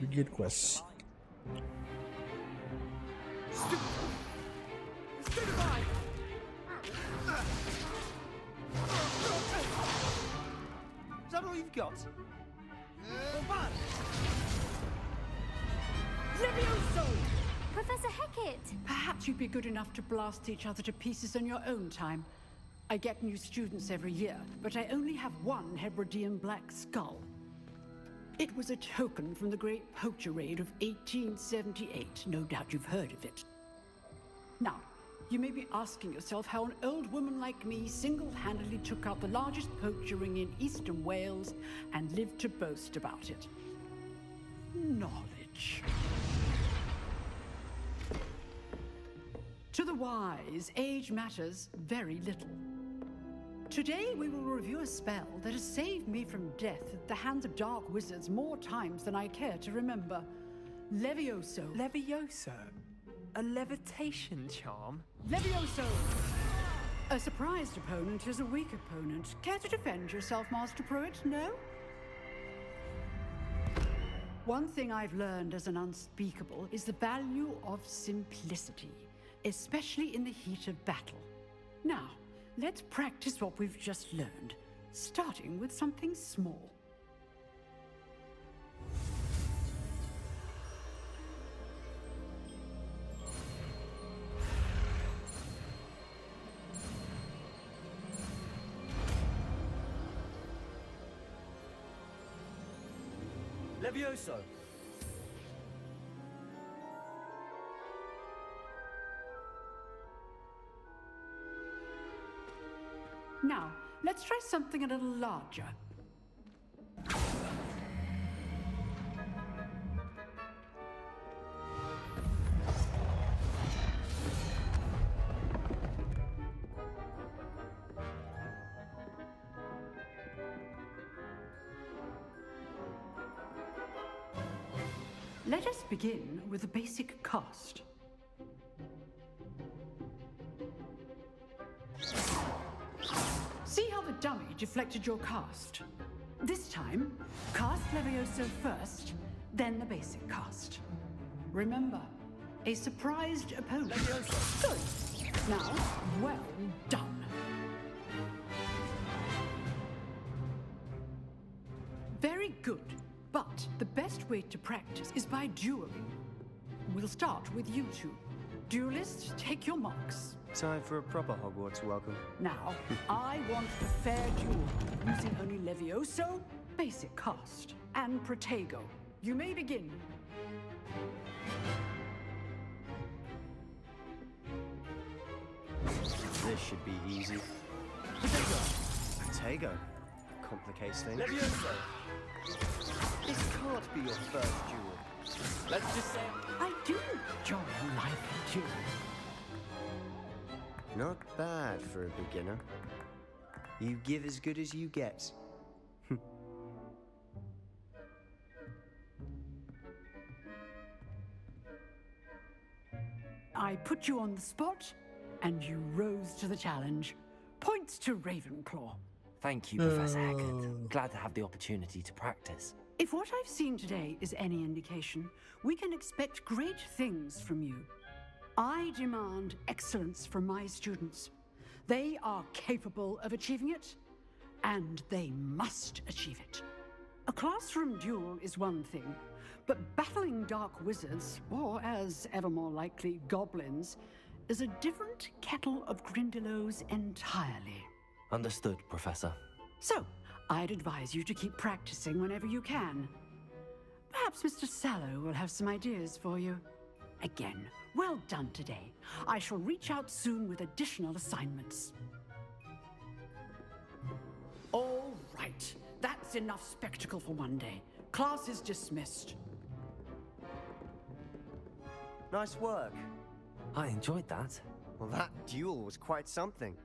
Begin quest. Is that all you've got? Levioso! Professor Hecat! Perhaps you'd be good enough to blast each other to pieces in your own time. I get new students every year, but I only have one Hebridean black skull. It was a token from the Great Poacher Raid of 1878. No doubt you've heard of it. Now, you may be asking yourself how an old woman like me single-handedly took out the largest poacher ring in eastern Wales and lived to boast about it. Knowledge. To the wise, age matters very little. Today we will review a spell that has saved me from death at the hands of dark wizards more times than I care to remember. Levioso. Levioso? A levitation charm? Levioso! A surprised opponent is a weak opponent. Care to defend yourself, Master Pruitt? No? One thing I've learned as an unspeakable is the value of simplicity, especially in the heat of battle. Now, let's practice what we've just learned, starting with something small. Levioso! Now, let's try something a little larger. Let us begin with a basic cast. See how the dummy deflected your cast? This time, cast Levioso first, then the basic cast. Remember, a surprised opponent. Levioso. Good. Now, well done. Very good. But the best way to practice is by dueling. We'll start with you two. Duelists, take your marks. Time for a proper Hogwarts welcome. Now, I want a fair duel, using only Levioso, basic cast, and Protego. You may begin. This should be easy. Protego. Complicates things. Levioso! This can't be your first duel. Let's just say I do enjoy a lively duel. Not bad for a beginner. You give as good as you get. I put you on the spot, and you rose to the challenge. Points to Ravenclaw. Thank you, Professor Haggard. Glad to have the opportunity to practice. If what I've seen today is any indication, we can expect great things from you. I demand excellence from my students. They are capable of achieving it, and they must achieve it. A classroom duel is one thing, but battling dark wizards, or as ever more likely, goblins, is a different kettle of Grindylows entirely. Understood, Professor. So, I'd advise you to keep practicing whenever you can. Perhaps Mr. Sallow will have some ideas for you. Again, well done today. I shall reach out soon with additional assignments. All right, that's enough spectacle for one day. Class is dismissed. Nice work. I enjoyed that. Well, that duel was quite something.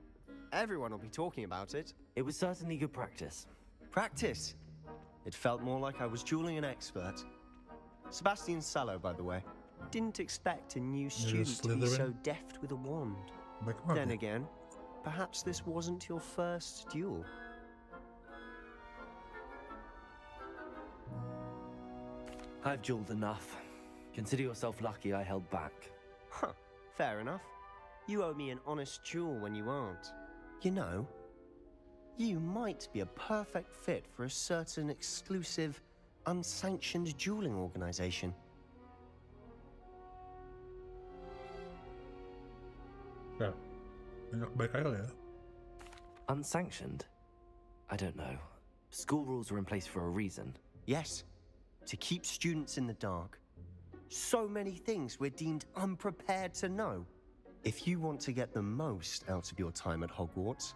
Everyone will be talking about it. It was certainly good practice. Practice? It felt more like I was dueling an expert. Sebastian Sallow, by the way. Didn't expect a new student to be so deft with a wand. Then again, perhaps this wasn't your first duel. I've dueled enough. Consider yourself lucky I held back. Huh, fair enough. You owe me an honest duel when you aren't. You know, you might be a perfect fit for a certain exclusive, unsanctioned dueling organization. Ya, baik aja ya. Unsanctioned? I don't know. School rules are in place for a reason. Yes, to keep students in the dark. So many things we're deemed unprepared to know. If you want to get the most out of your time at Hogwarts,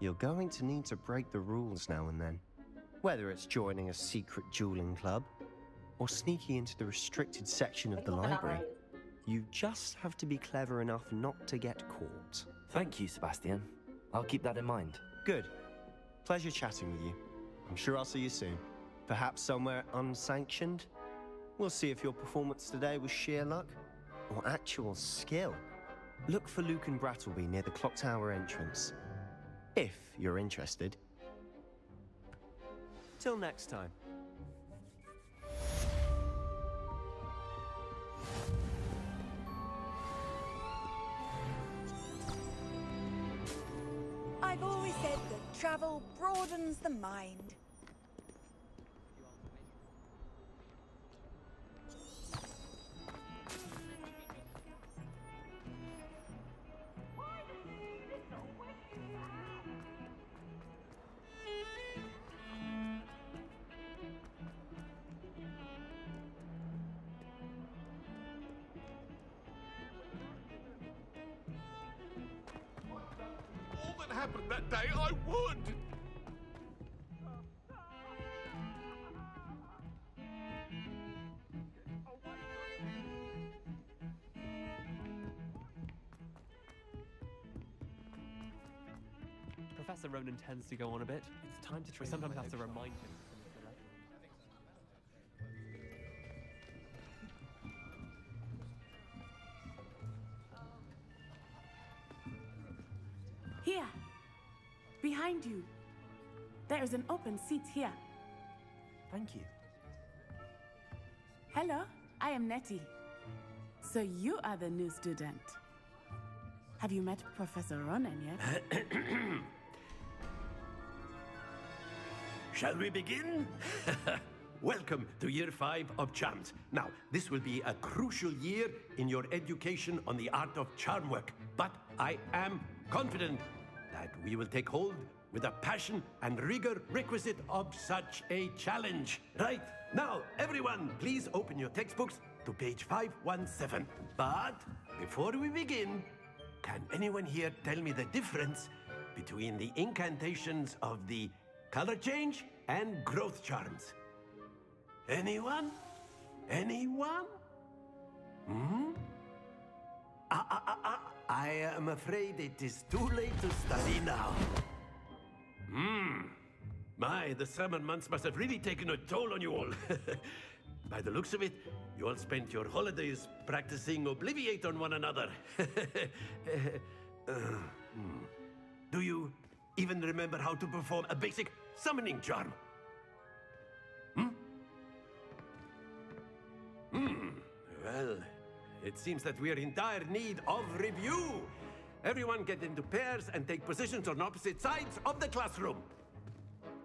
you're going to need to break the rules now and then. Whether it's joining a secret dueling club, or sneaking into the restricted section of the library, you just have to be clever enough not to get caught. Thank you, Sebastian. I'll keep that in mind. Good. Pleasure chatting with you. I'm sure I'll see you soon. Perhaps somewhere unsanctioned? We'll see if your performance today was sheer luck or actual skill. Look for Luke and Brattleby near the clock tower entrance. If you're interested. Till next time. I've always said that travel broadens the mind. All that happened that day, I would! Professor Ronan tends to go on a bit. It's time to train. We sometimes have to remind him. Here, behind you. There is an open seat here. Thank you. Hello, I am Nettie. So you are the new student. Have you met Professor Ronan yet? Shall we begin? Welcome to Year 5 of Charms. Now, this will be a crucial year in your education on the art of charm work, but I am confident that we will take hold with the passion and rigor requisite of such a challenge. Right, now, everyone, please open your textbooks to page 517. But before we begin, can anyone here tell me the difference between the incantations of the color change and growth charms? Anyone? Anyone? Hmm? I am afraid it is too late to study now. The summer months must have really taken a toll on you all. By the looks of it, you all spent your holidays practicing Obliviate on one another. Do you even remember how to perform a basic summoning charm? Well, it seems that we are in dire need of review. Everyone get into pairs and take positions on opposite sides of the classroom.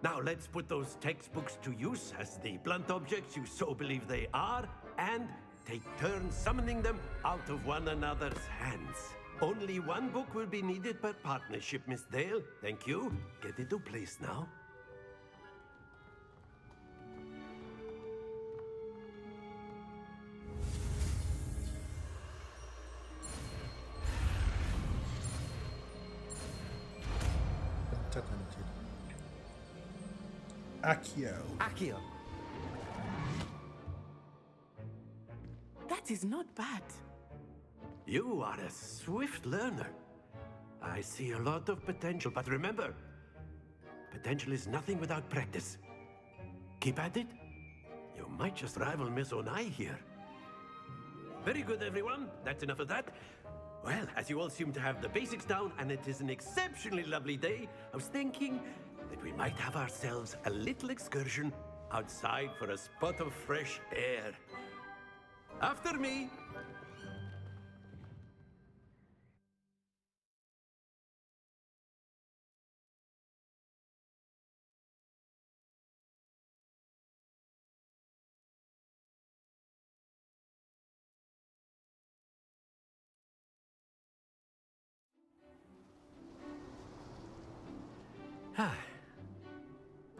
Now let's put those textbooks to use as the blunt objects you so believe they are, and take turns summoning them out of one another's hands. Only one book will be needed per partnership, Miss Dale. Thank you. Get into place now. Accio. That is not bad. You are a swift learner. I see a lot of potential, but remember, potential is nothing without practice. Keep at it. You might just rival Miss Onai here. Very good, everyone. That's enough of that. Well, as you all seem to have the basics down, and it is an exceptionally lovely day, I was thinking that we might have ourselves a little excursion outside for a spot of fresh air. After me.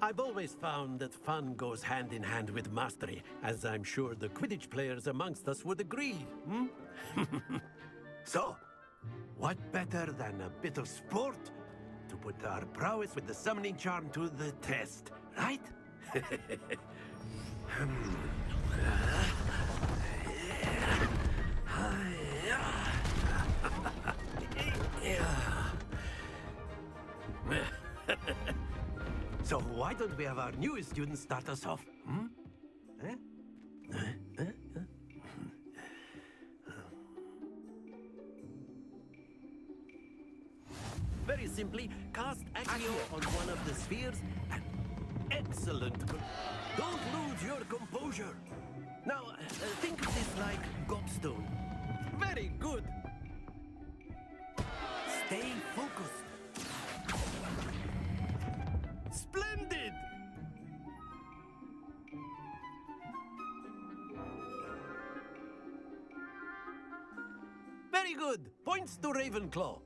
I've always found that fun goes hand in hand with mastery, as I'm sure the Quidditch players amongst us would agree. So, what better than a bit of sport to put our prowess with the summoning charm to the test, right? So why don't we have our newest student start us off? Very simply, cast Accio on one of the spheres and... Excellent! Don't lose your composure! Now, think of this like gobstone. Very good! Stay focused. Very good. Points to Ravenclaw.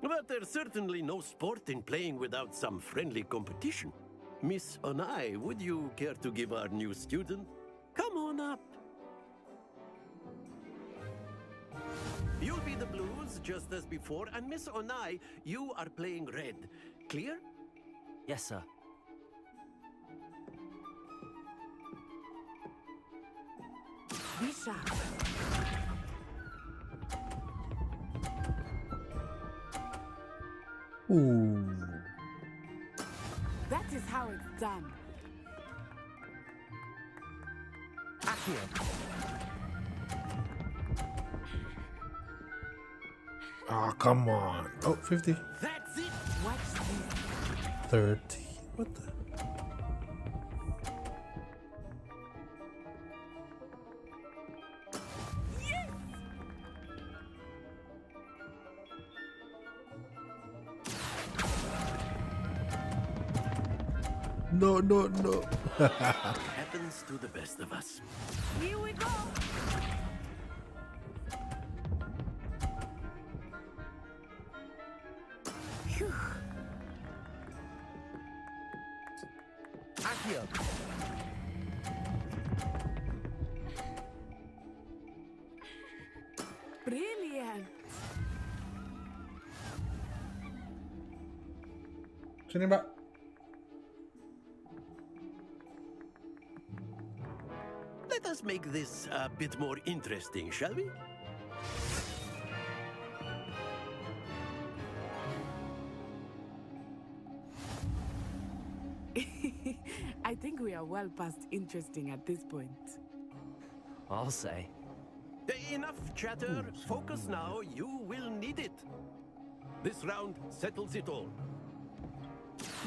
But there's certainly no sport in playing without some friendly competition. Miss Onai, would you care to give our new student? Come on up. You'll be the blues, just as before, and Miss Onai, you are playing red. Clear? Yes, sir. Be sharp. Ooh. That is how it's done. Accio. Ah, come on. Oh, 50. That's it. Watch this. 30. What the? No, no, no. Happens to the best of us. Here we go. Phew. Accio. Brilliant. Sini, Mbak. Let us make this a bit more interesting, shall we? I think we are well past interesting at this point. I'll say. Enough chatter. Focus now. You will need it. This round settles it all.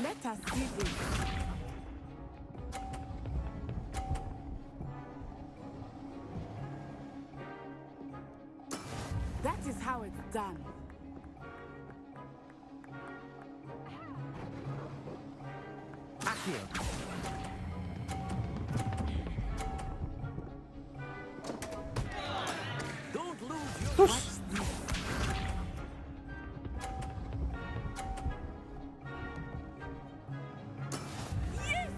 Let us see this. That is how it's done. Accio. Don't lose your... Watch this. Yes!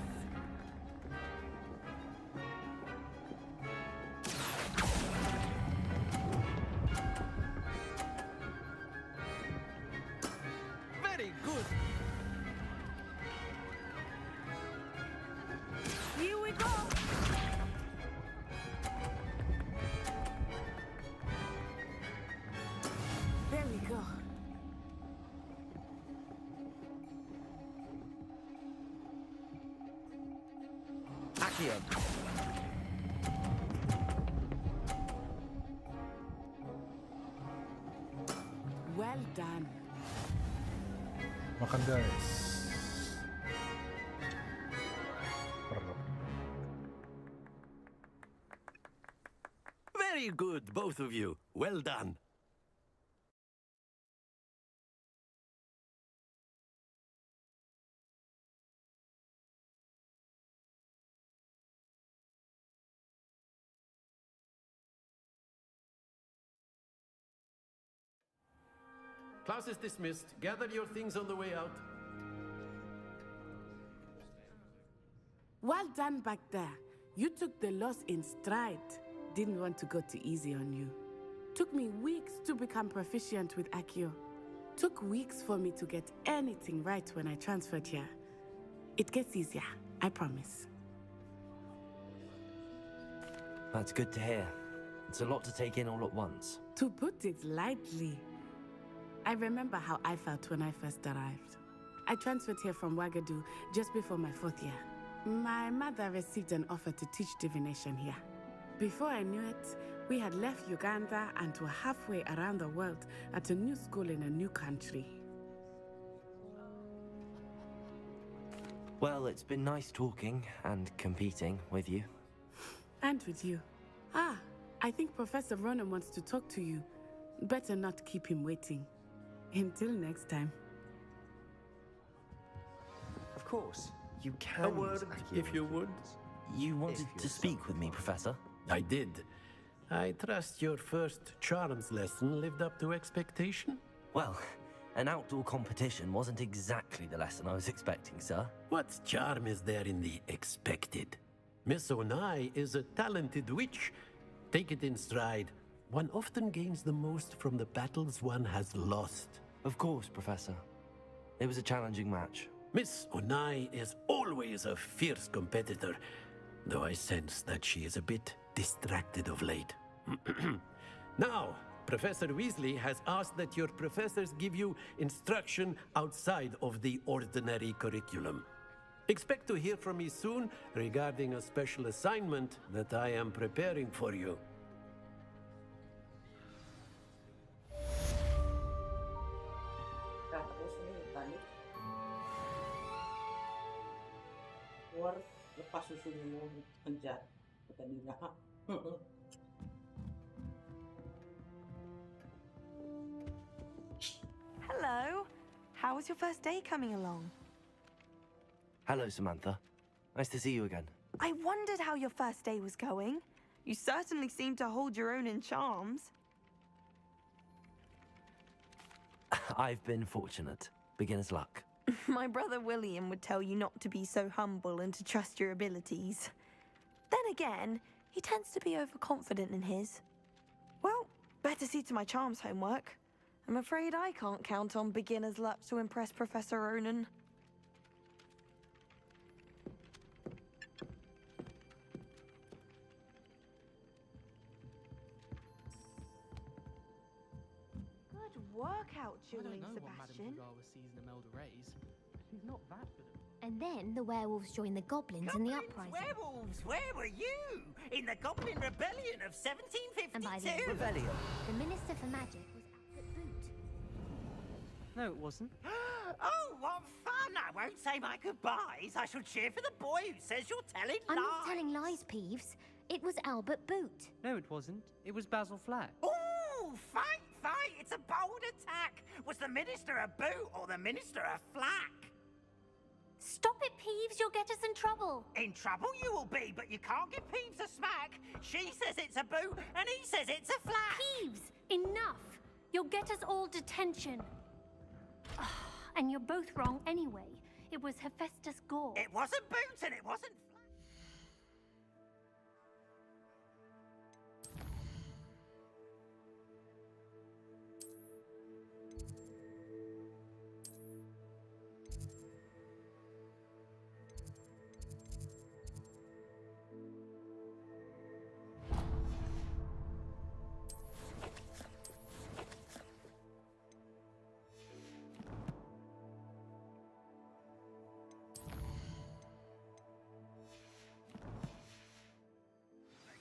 Very good. Here we go. There we go. Accio. Well done. Makan, guys. Very good, both of you. Well done. Class is dismissed. Gather your things on the way out. Well done back there. You took the loss in stride. Didn't want to go too easy on you. Took me weeks to become proficient with Accio. Took weeks for me to get anything right when I transferred here. It gets easier, I promise. That's good to hear. It's a lot to take in all at once. To put it lightly, I remember how I felt when I first arrived. I transferred here from Wagadu just before my 4th year. My mother received an offer to teach divination here. Before I knew it, we had left Uganda and were halfway around the world at a new school in a new country. Well, it's been nice talking and competing with you. And with you. Ah, I think Professor Ronan wants to talk to you. Better not keep him waiting. Until next time. Of course, you can. A word, if you would. You wanted to speak with me, Professor? I did. I trust your first charms lesson lived up to expectation? Well, an outdoor competition wasn't exactly the lesson I was expecting, sir. What charm is there in the expected? Miss Onai is a talented witch. Take it in stride. One often gains the most from the battles one has lost. Of course, Professor. It was a challenging match. Miss Onai is always a fierce competitor, though I sense that she is a bit distracted of late. Now, Professor Weasley has asked that your professors give you instruction outside of the ordinary curriculum. Expect to hear from me soon regarding a special assignment that I am preparing for you. Terus ini balik keluar lepas susunya mau kejar tadinya. Hello. How was your first day coming along? Hello, Samantha. Nice to see you again. I wondered how your first day was going. You certainly seem to hold your own in charms. I've been fortunate. Beginner's luck. My brother William would tell you not to be so humble and to trust your abilities. Then again, he tends to be overconfident in his. Well, better see to my charms homework. I'm afraid I can't count on beginner's luck to impress Professor Ronan. Good workout, Julie Sebastian. She's not that good. And then the werewolves joined the goblins in the uprising. Werewolves, where were you? In the Goblin Rebellion of 1752? And by the end, Rebellion. the Minister for Magic was Albert Boot. No, it wasn't. Oh, what fun! I won't say my goodbyes. I shall cheer for the boy who says you're telling I'm lies. not telling lies, Peeves. It was Albert Boot. No, it wasn't. It was Basil Flack. Ooh, fight, fight! It's a bold attack. Was the Minister a boot or the Minister a flack? Stop it, Peeves. You'll get us in trouble. In trouble you will be, but you can't give Peeves a smack. She says it's a boot, and he says it's a flack. Peeves, enough. You'll get us all detention. And you're both wrong anyway. It was Hephaestus Gore. It wasn't boot, and it wasn't flack.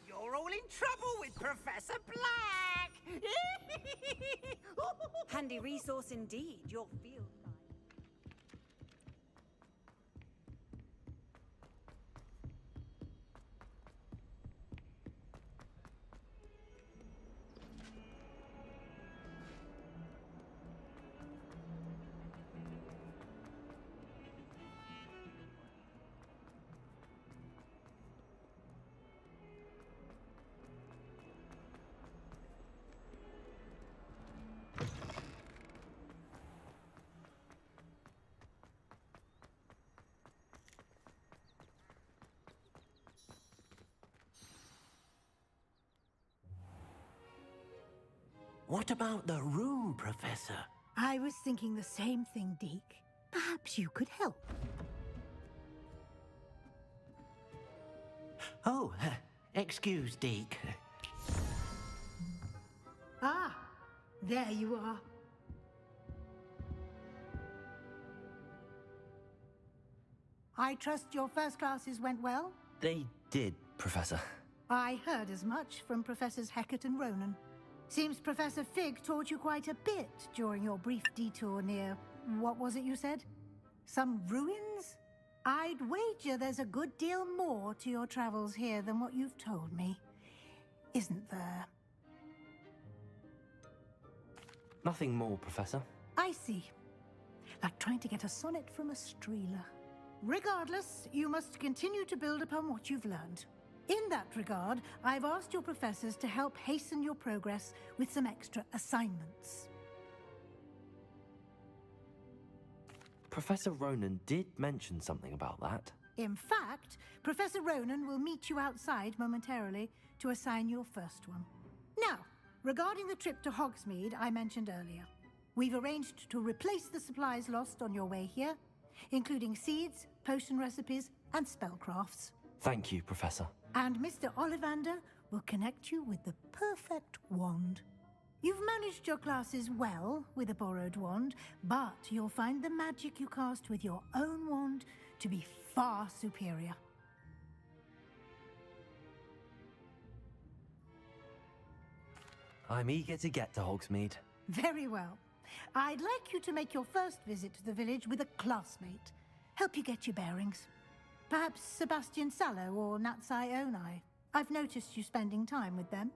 You're all in trouble with Professor Black! Handy resource indeed, your field guide. What about the room, Professor? I was thinking the same thing, Deke. Perhaps you could help. Oh, excuse, Deke. Ah, there you are. I trust your first classes went well? They did, Professor. I heard as much from Professors Hecat and Ronan. Seems Professor Fig taught you quite a bit during your brief detour near... what was it you said? Some ruins? I'd wager there's a good deal more to your travels here than what you've told me. Isn't there? Nothing more, Professor. I see. Like trying to get a sonnet from a streeler. Regardless, you must continue to build upon what you've learned. In that regard, I've asked your professors to help hasten your progress with some extra assignments. Professor Ronan did mention something about that. In fact, Professor Ronan will meet you outside momentarily to assign your first one. Now, regarding the trip to Hogsmeade I mentioned earlier, we've arranged to replace the supplies lost on your way here, including seeds, potion recipes, and spellcrafts. Thank you, Professor. And Mr. Ollivander will connect you with the perfect wand. You've managed your classes well with a borrowed wand, but you'll find the magic you cast with your own wand to be far superior. I'm eager to get to Hogsmeade. Very well. I'd like you to make your first visit to the village with a classmate. Help you get your bearings. Perhaps Sebastian Sallow or Natsai Onai. I've noticed you spending time with them.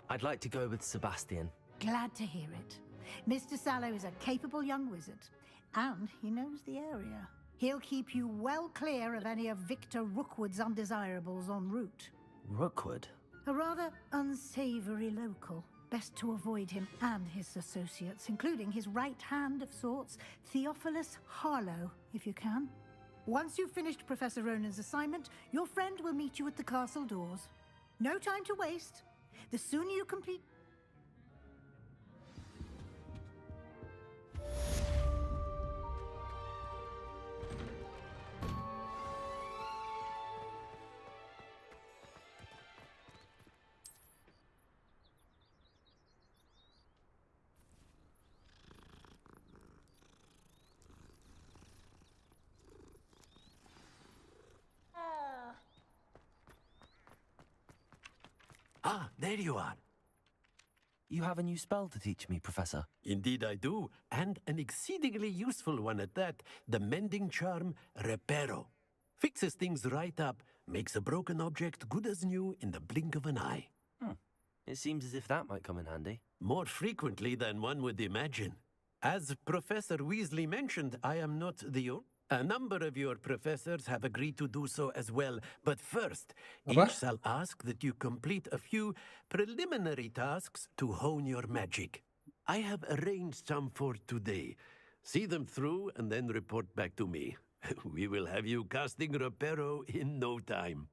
I'd like to go with Sebastian. Glad to hear it. Mr. Sallow is a capable young wizard, and he knows the area. He'll keep you well clear of any of Victor Rookwood's undesirables en route. Rookwood? A rather unsavory local. Best to avoid him and his associates, including his right hand of sorts, Theophilus Harlow, if you can. Once you've finished Professor Ronan's assignment, your friend will meet you at the castle doors. No time to waste. The sooner you complete... Ah, there you are. You have a new spell to teach me, Professor. Indeed I do, and an exceedingly useful one at that. The mending charm, Reparo. Fixes things right up, makes a broken object good as new in the blink of an eye. It seems as if that might come in handy. More frequently than one would imagine. As Professor Weasley mentioned, I am not the only. A number of your professors have agreed to do so as well, but first, each shall ask that you complete a few preliminary tasks to hone your magic. I have arranged some for today. See them through and then report back to me. We will have you casting Reparo in no time.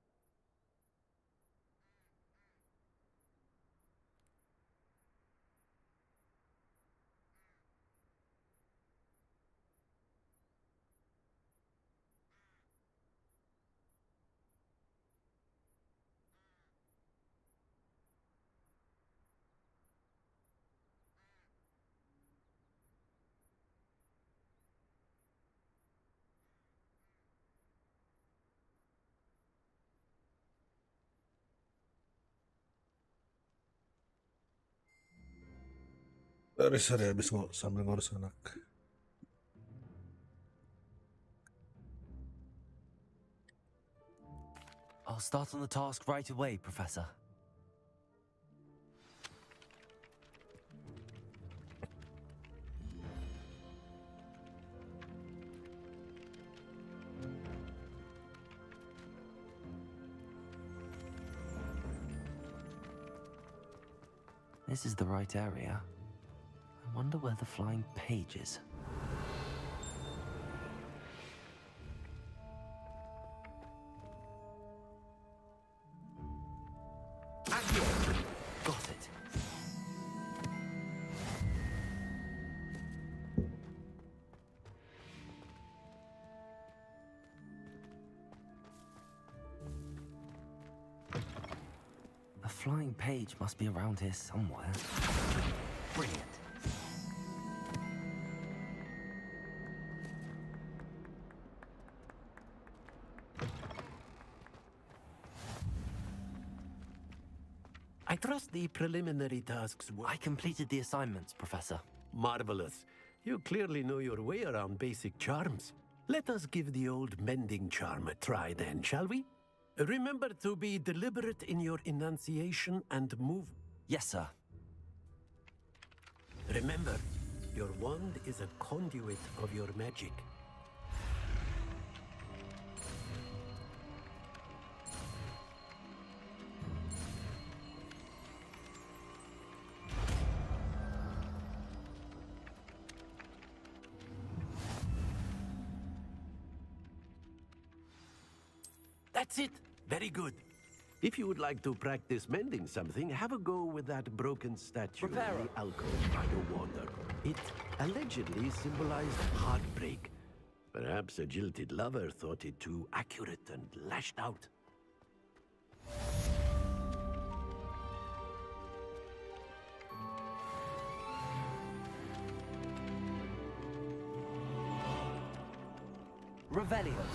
Sorry, habis sambil ngurus anak. I'll start on the task right away, Professor. This is the right area. I wonder where the flying page is. Got it. The flying page must be around here somewhere. Brilliant. I trust the preliminary tasks were... I completed the assignments, Professor. Marvelous. You clearly know your way around basic charms. Let us give the old mending charm a try then, shall we? Remember to be deliberate in your enunciation and move... Yes, sir. Remember, your wand is a conduit of your magic. That's it. Very good. If you would like to practice mending something, have a go with that broken statue in the alcove by the water. It allegedly symbolized heartbreak. Perhaps a jilted lover thought it too accurate and lashed out. Revelio.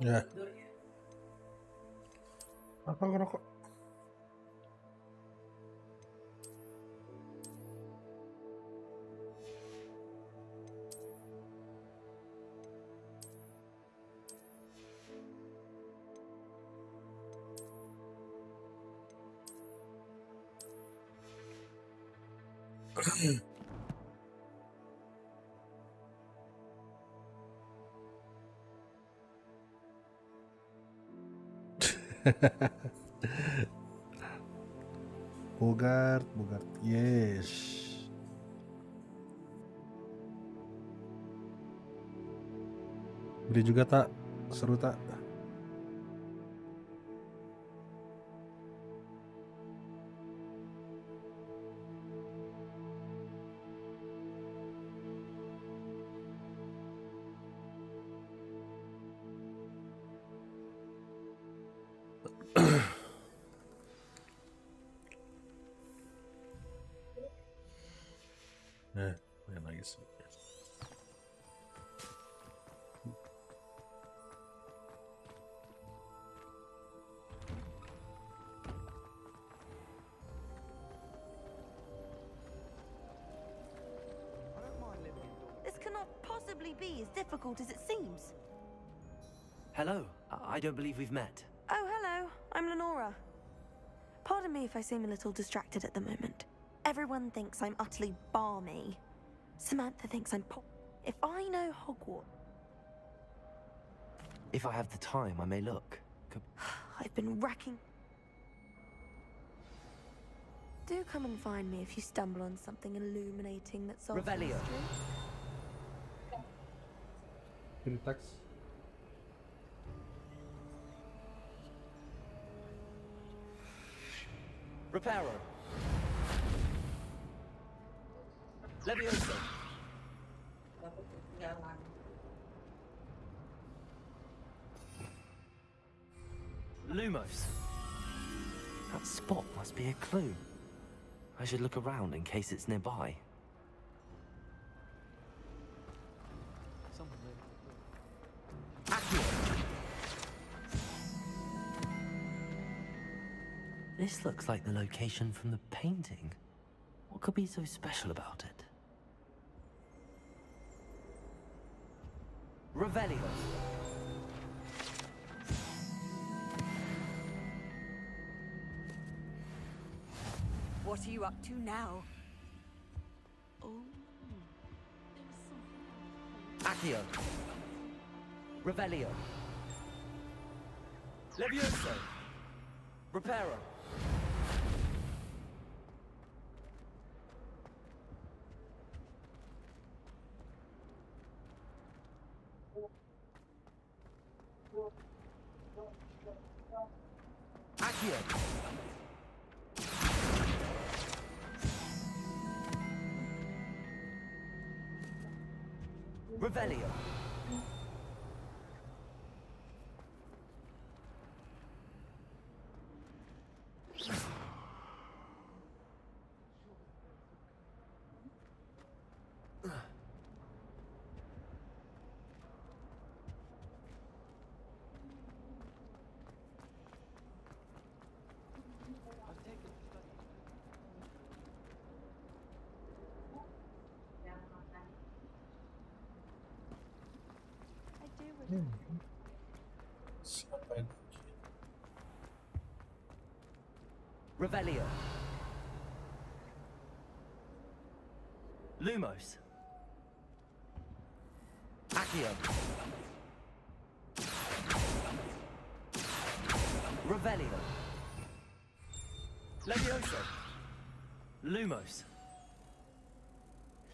Ya. Apa ngerokok? Bogart, yes. Beli juga tak, seru tak? Main lagi sih. This cannot possibly be as difficult as it seems. Hello. I don't believe we've met. Oh, hello. I'm Lenora. Pardon me if I seem a little distracted at the moment. Everyone thinks I'm utterly balmy. Samantha thinks I'm If I know Hogwarts... If I have the time, I may look. I've been racking... Do come and find me if you stumble on something illuminating that solves the Revelio. mystery. Syntax. Reparo. Leviosa. Lumos. That spot must be a clue. I should look around in case it's nearby. This looks like the location from the painting. What could be so special about it? Revelio. What are you up to now? Oh. Accio. Revelio. Levioso. Reparo. Accio. Revelio. Siapa yang Revelio. Lumos. Accio. Revelio. Levioso. Lumos.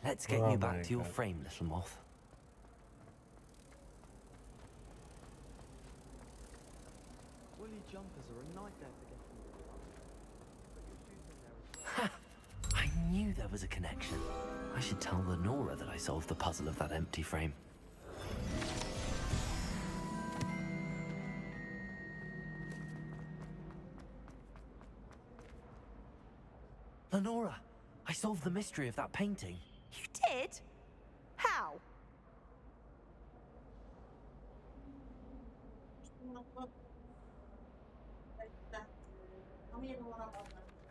Let's get Oh you my back to your God. frame, little moth. Woolly jumpers are a nightmare to get through. I knew there was a connection. I should tell Lenora that I solved the puzzle of that empty frame. Lenora, I solved the mystery of that painting. You did? How?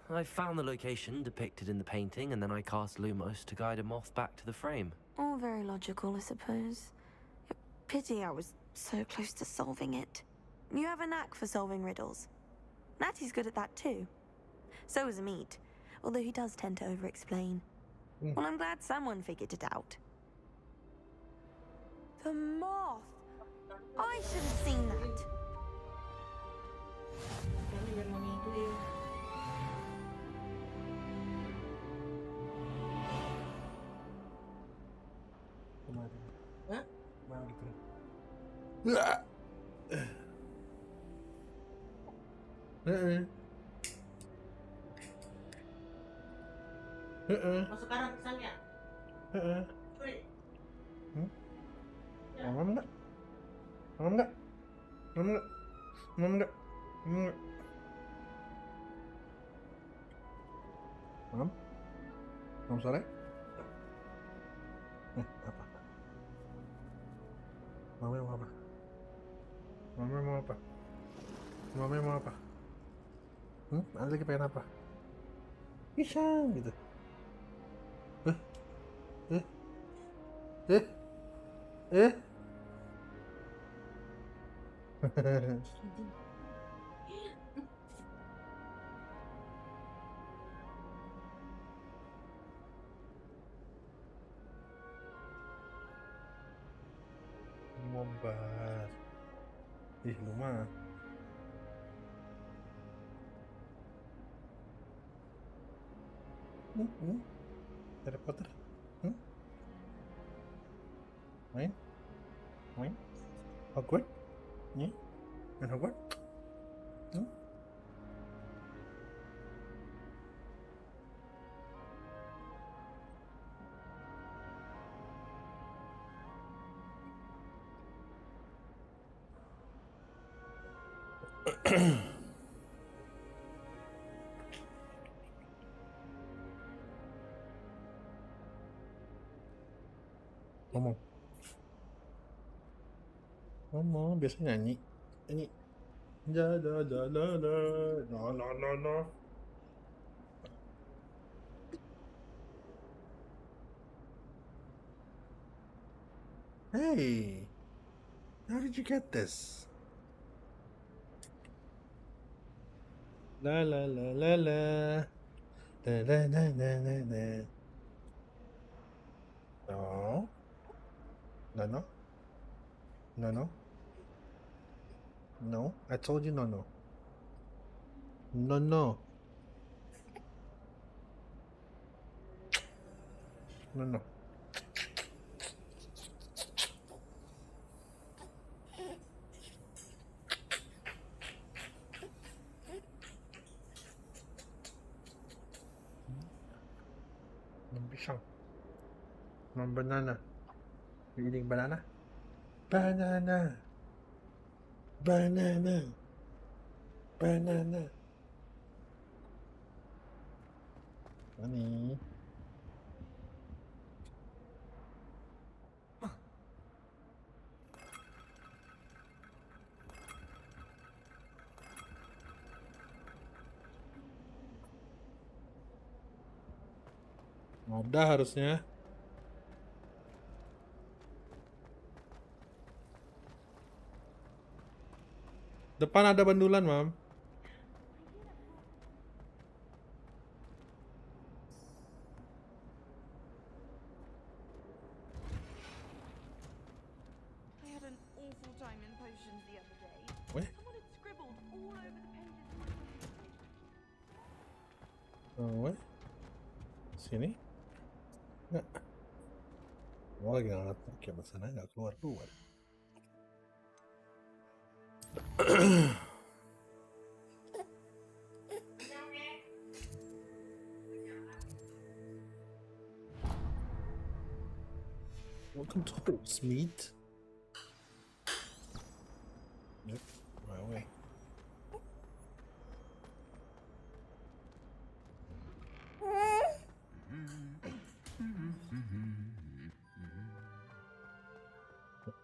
I found the location depicted in the painting, and then I cast Lumos to guide a moth back to the frame. All very logical, I suppose. Pity I was so close to solving it. You have a knack for solving riddles. Natty's good at that too. So is Amit, although he does tend to over-explain. Well, I'm glad someone figured it out. The moth! I should have seen that. Hah? Masuk kanan pisangnya. Curi. Ngomong enggak? Ngomong enggak? Ngomong enggak? Ngomong enggak? Ngomong enggak? Ngomong? Ngomong sore? Apa? Mama mau apa? Mama mau apa? Mama mau apa? Anda lagi pengen apa? Pisang gitu. Mobar. Ih, lu mah. Harry Potter. Main? Main? Hogwarts? Main Hogwarts? Ngomong. Ngomong, biasa nyanyi. Nyanyi. Da da da da da. No no no no. Hey, how did you get this? La la la la la. La la la la la la. No. No no. No no. No, I told you no no. No no. No no. Pisang. Banana. You eating banana? Banana. Banana. Banana. Honey. Udah harusnya. Depan ada bandulan, Mam. I had an awful time in potions the other day. What? Someone had scribbled all over the pages. Oh, what? Sini? Nggak. Gua lagi ngatur kayak pesannya nggak keluar. Welcome to Hogsmeade. Yep, right away.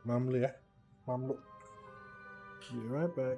Mamlu ya, Mamlu. Be right back.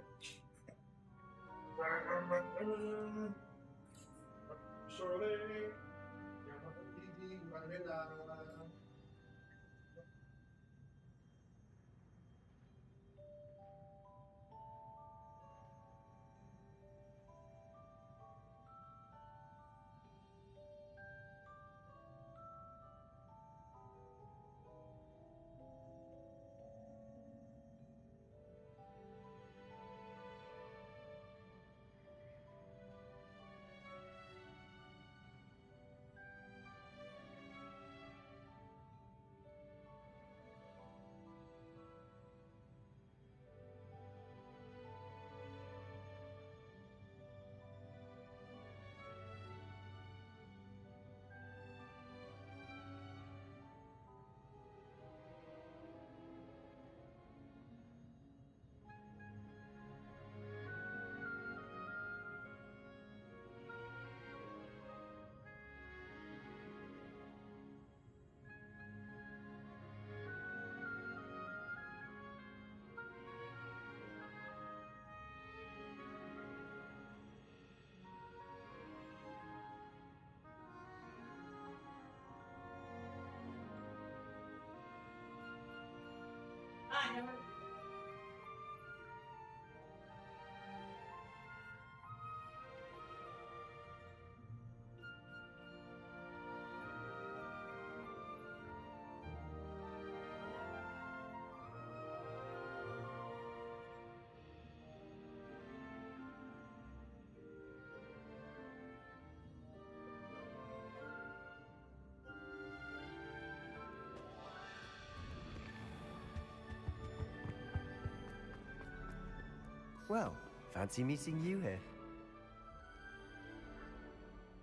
Well, fancy meeting you here.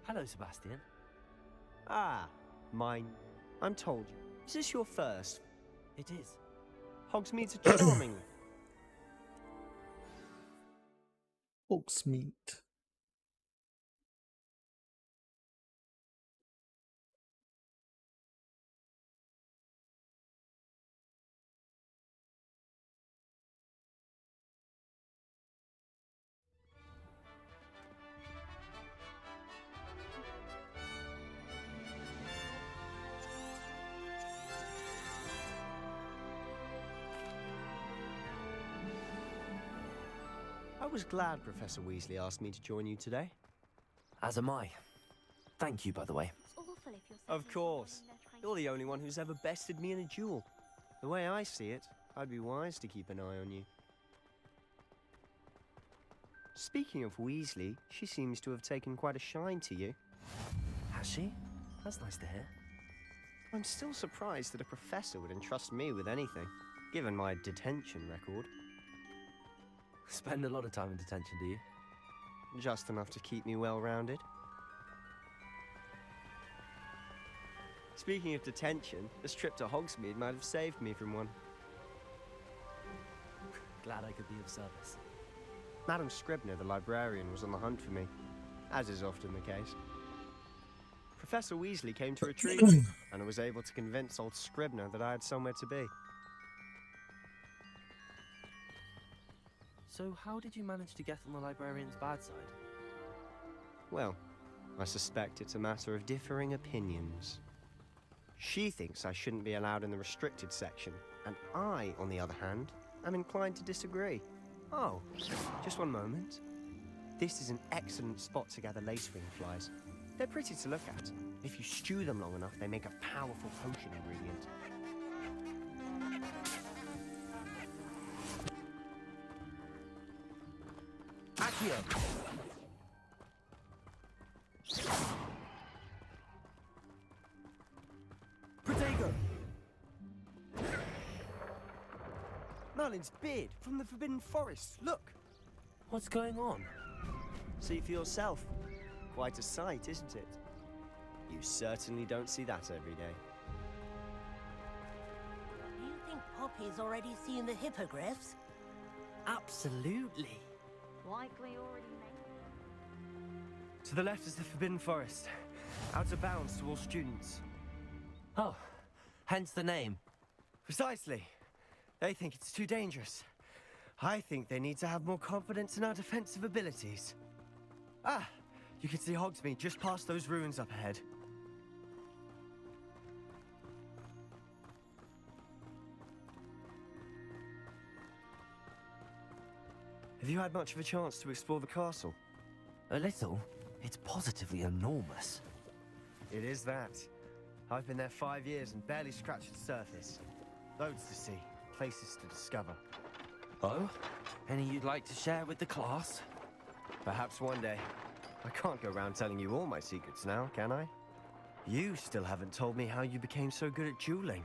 Hello, Sebastian. Ah, mine. I'm told you. Is this your first? It is. Hogsmeade's a charming. Hogsmeade. I was glad Professor Weasley asked me to join you today. As am I. Thank you, by the way. It's awful if you're Of course. You're the only one who's ever bested me in a duel. The way I see it, I'd be wise to keep an eye on you. Speaking of Weasley, she seems to have taken quite a shine to you. Has she? That's nice to hear. I'm still surprised that a professor would entrust me with anything, given my detention record. Spend a lot of time in detention, do you? Just enough to keep me well-rounded. Speaking of detention, this trip to Hogsmeade might have saved me from one. Glad I could be of service. Madam Scribner, the librarian, was on the hunt for me, as is often the case. Professor Weasley came to retrieve me, and I was able to convince old Scribner that I had somewhere to be. So how did you manage to get on the librarian's bad side? Well, I suspect it's a matter of differing opinions. She thinks I shouldn't be allowed in the restricted section, and I, on the other hand, am inclined to disagree. Oh, just one moment. This is an excellent spot to gather lacewing flies. They're pretty to look at. If you stew them long enough, they make a powerful potion ingredient. Accio! Protego! Merlin's beard from the Forbidden Forest. Look! What's going on? See for yourself. Quite a sight, isn't it? You certainly don't see that every day. Do you think Poppy's already seen the hippogriffs? Absolutely. Likely already To the left is the Forbidden Forest. Out of bounds to all students. Oh, hence the name. Precisely. They think it's too dangerous. I think they need to have more confidence in our defensive abilities. Ah, you can see Hogsmeade just past those ruins up ahead. Have you had much of a chance to explore the castle? A little. It's positively enormous. It is that. I've been there 5 years and barely scratched the surface. Loads to see, places to discover. Oh? Any you'd like to share with the class? Perhaps one day. I can't go around telling you all my secrets now, can I? You still haven't told me how you became so good at dueling.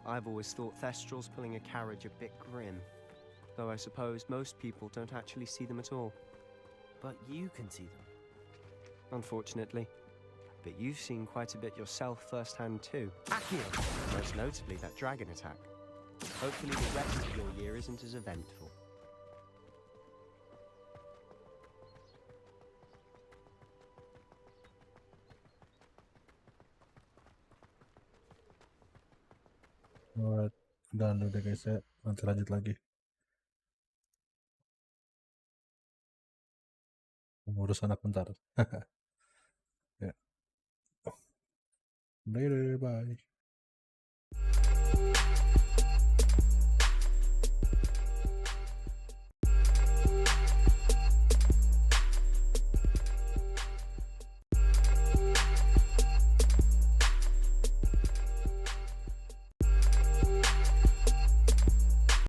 I've always thought Thestrals pulling a carriage a bit grim. Though I suppose most people don't actually see them at all. But you can see them. Unfortunately. But you've seen quite a bit yourself firsthand too. Accio! Most notably that dragon attack. Hopefully the rest of your year isn't as eventful. Alright, udah dulu deh guys ya. Nanti lanjut lagi. Ngurus anak bentar. Ya. Later, bye.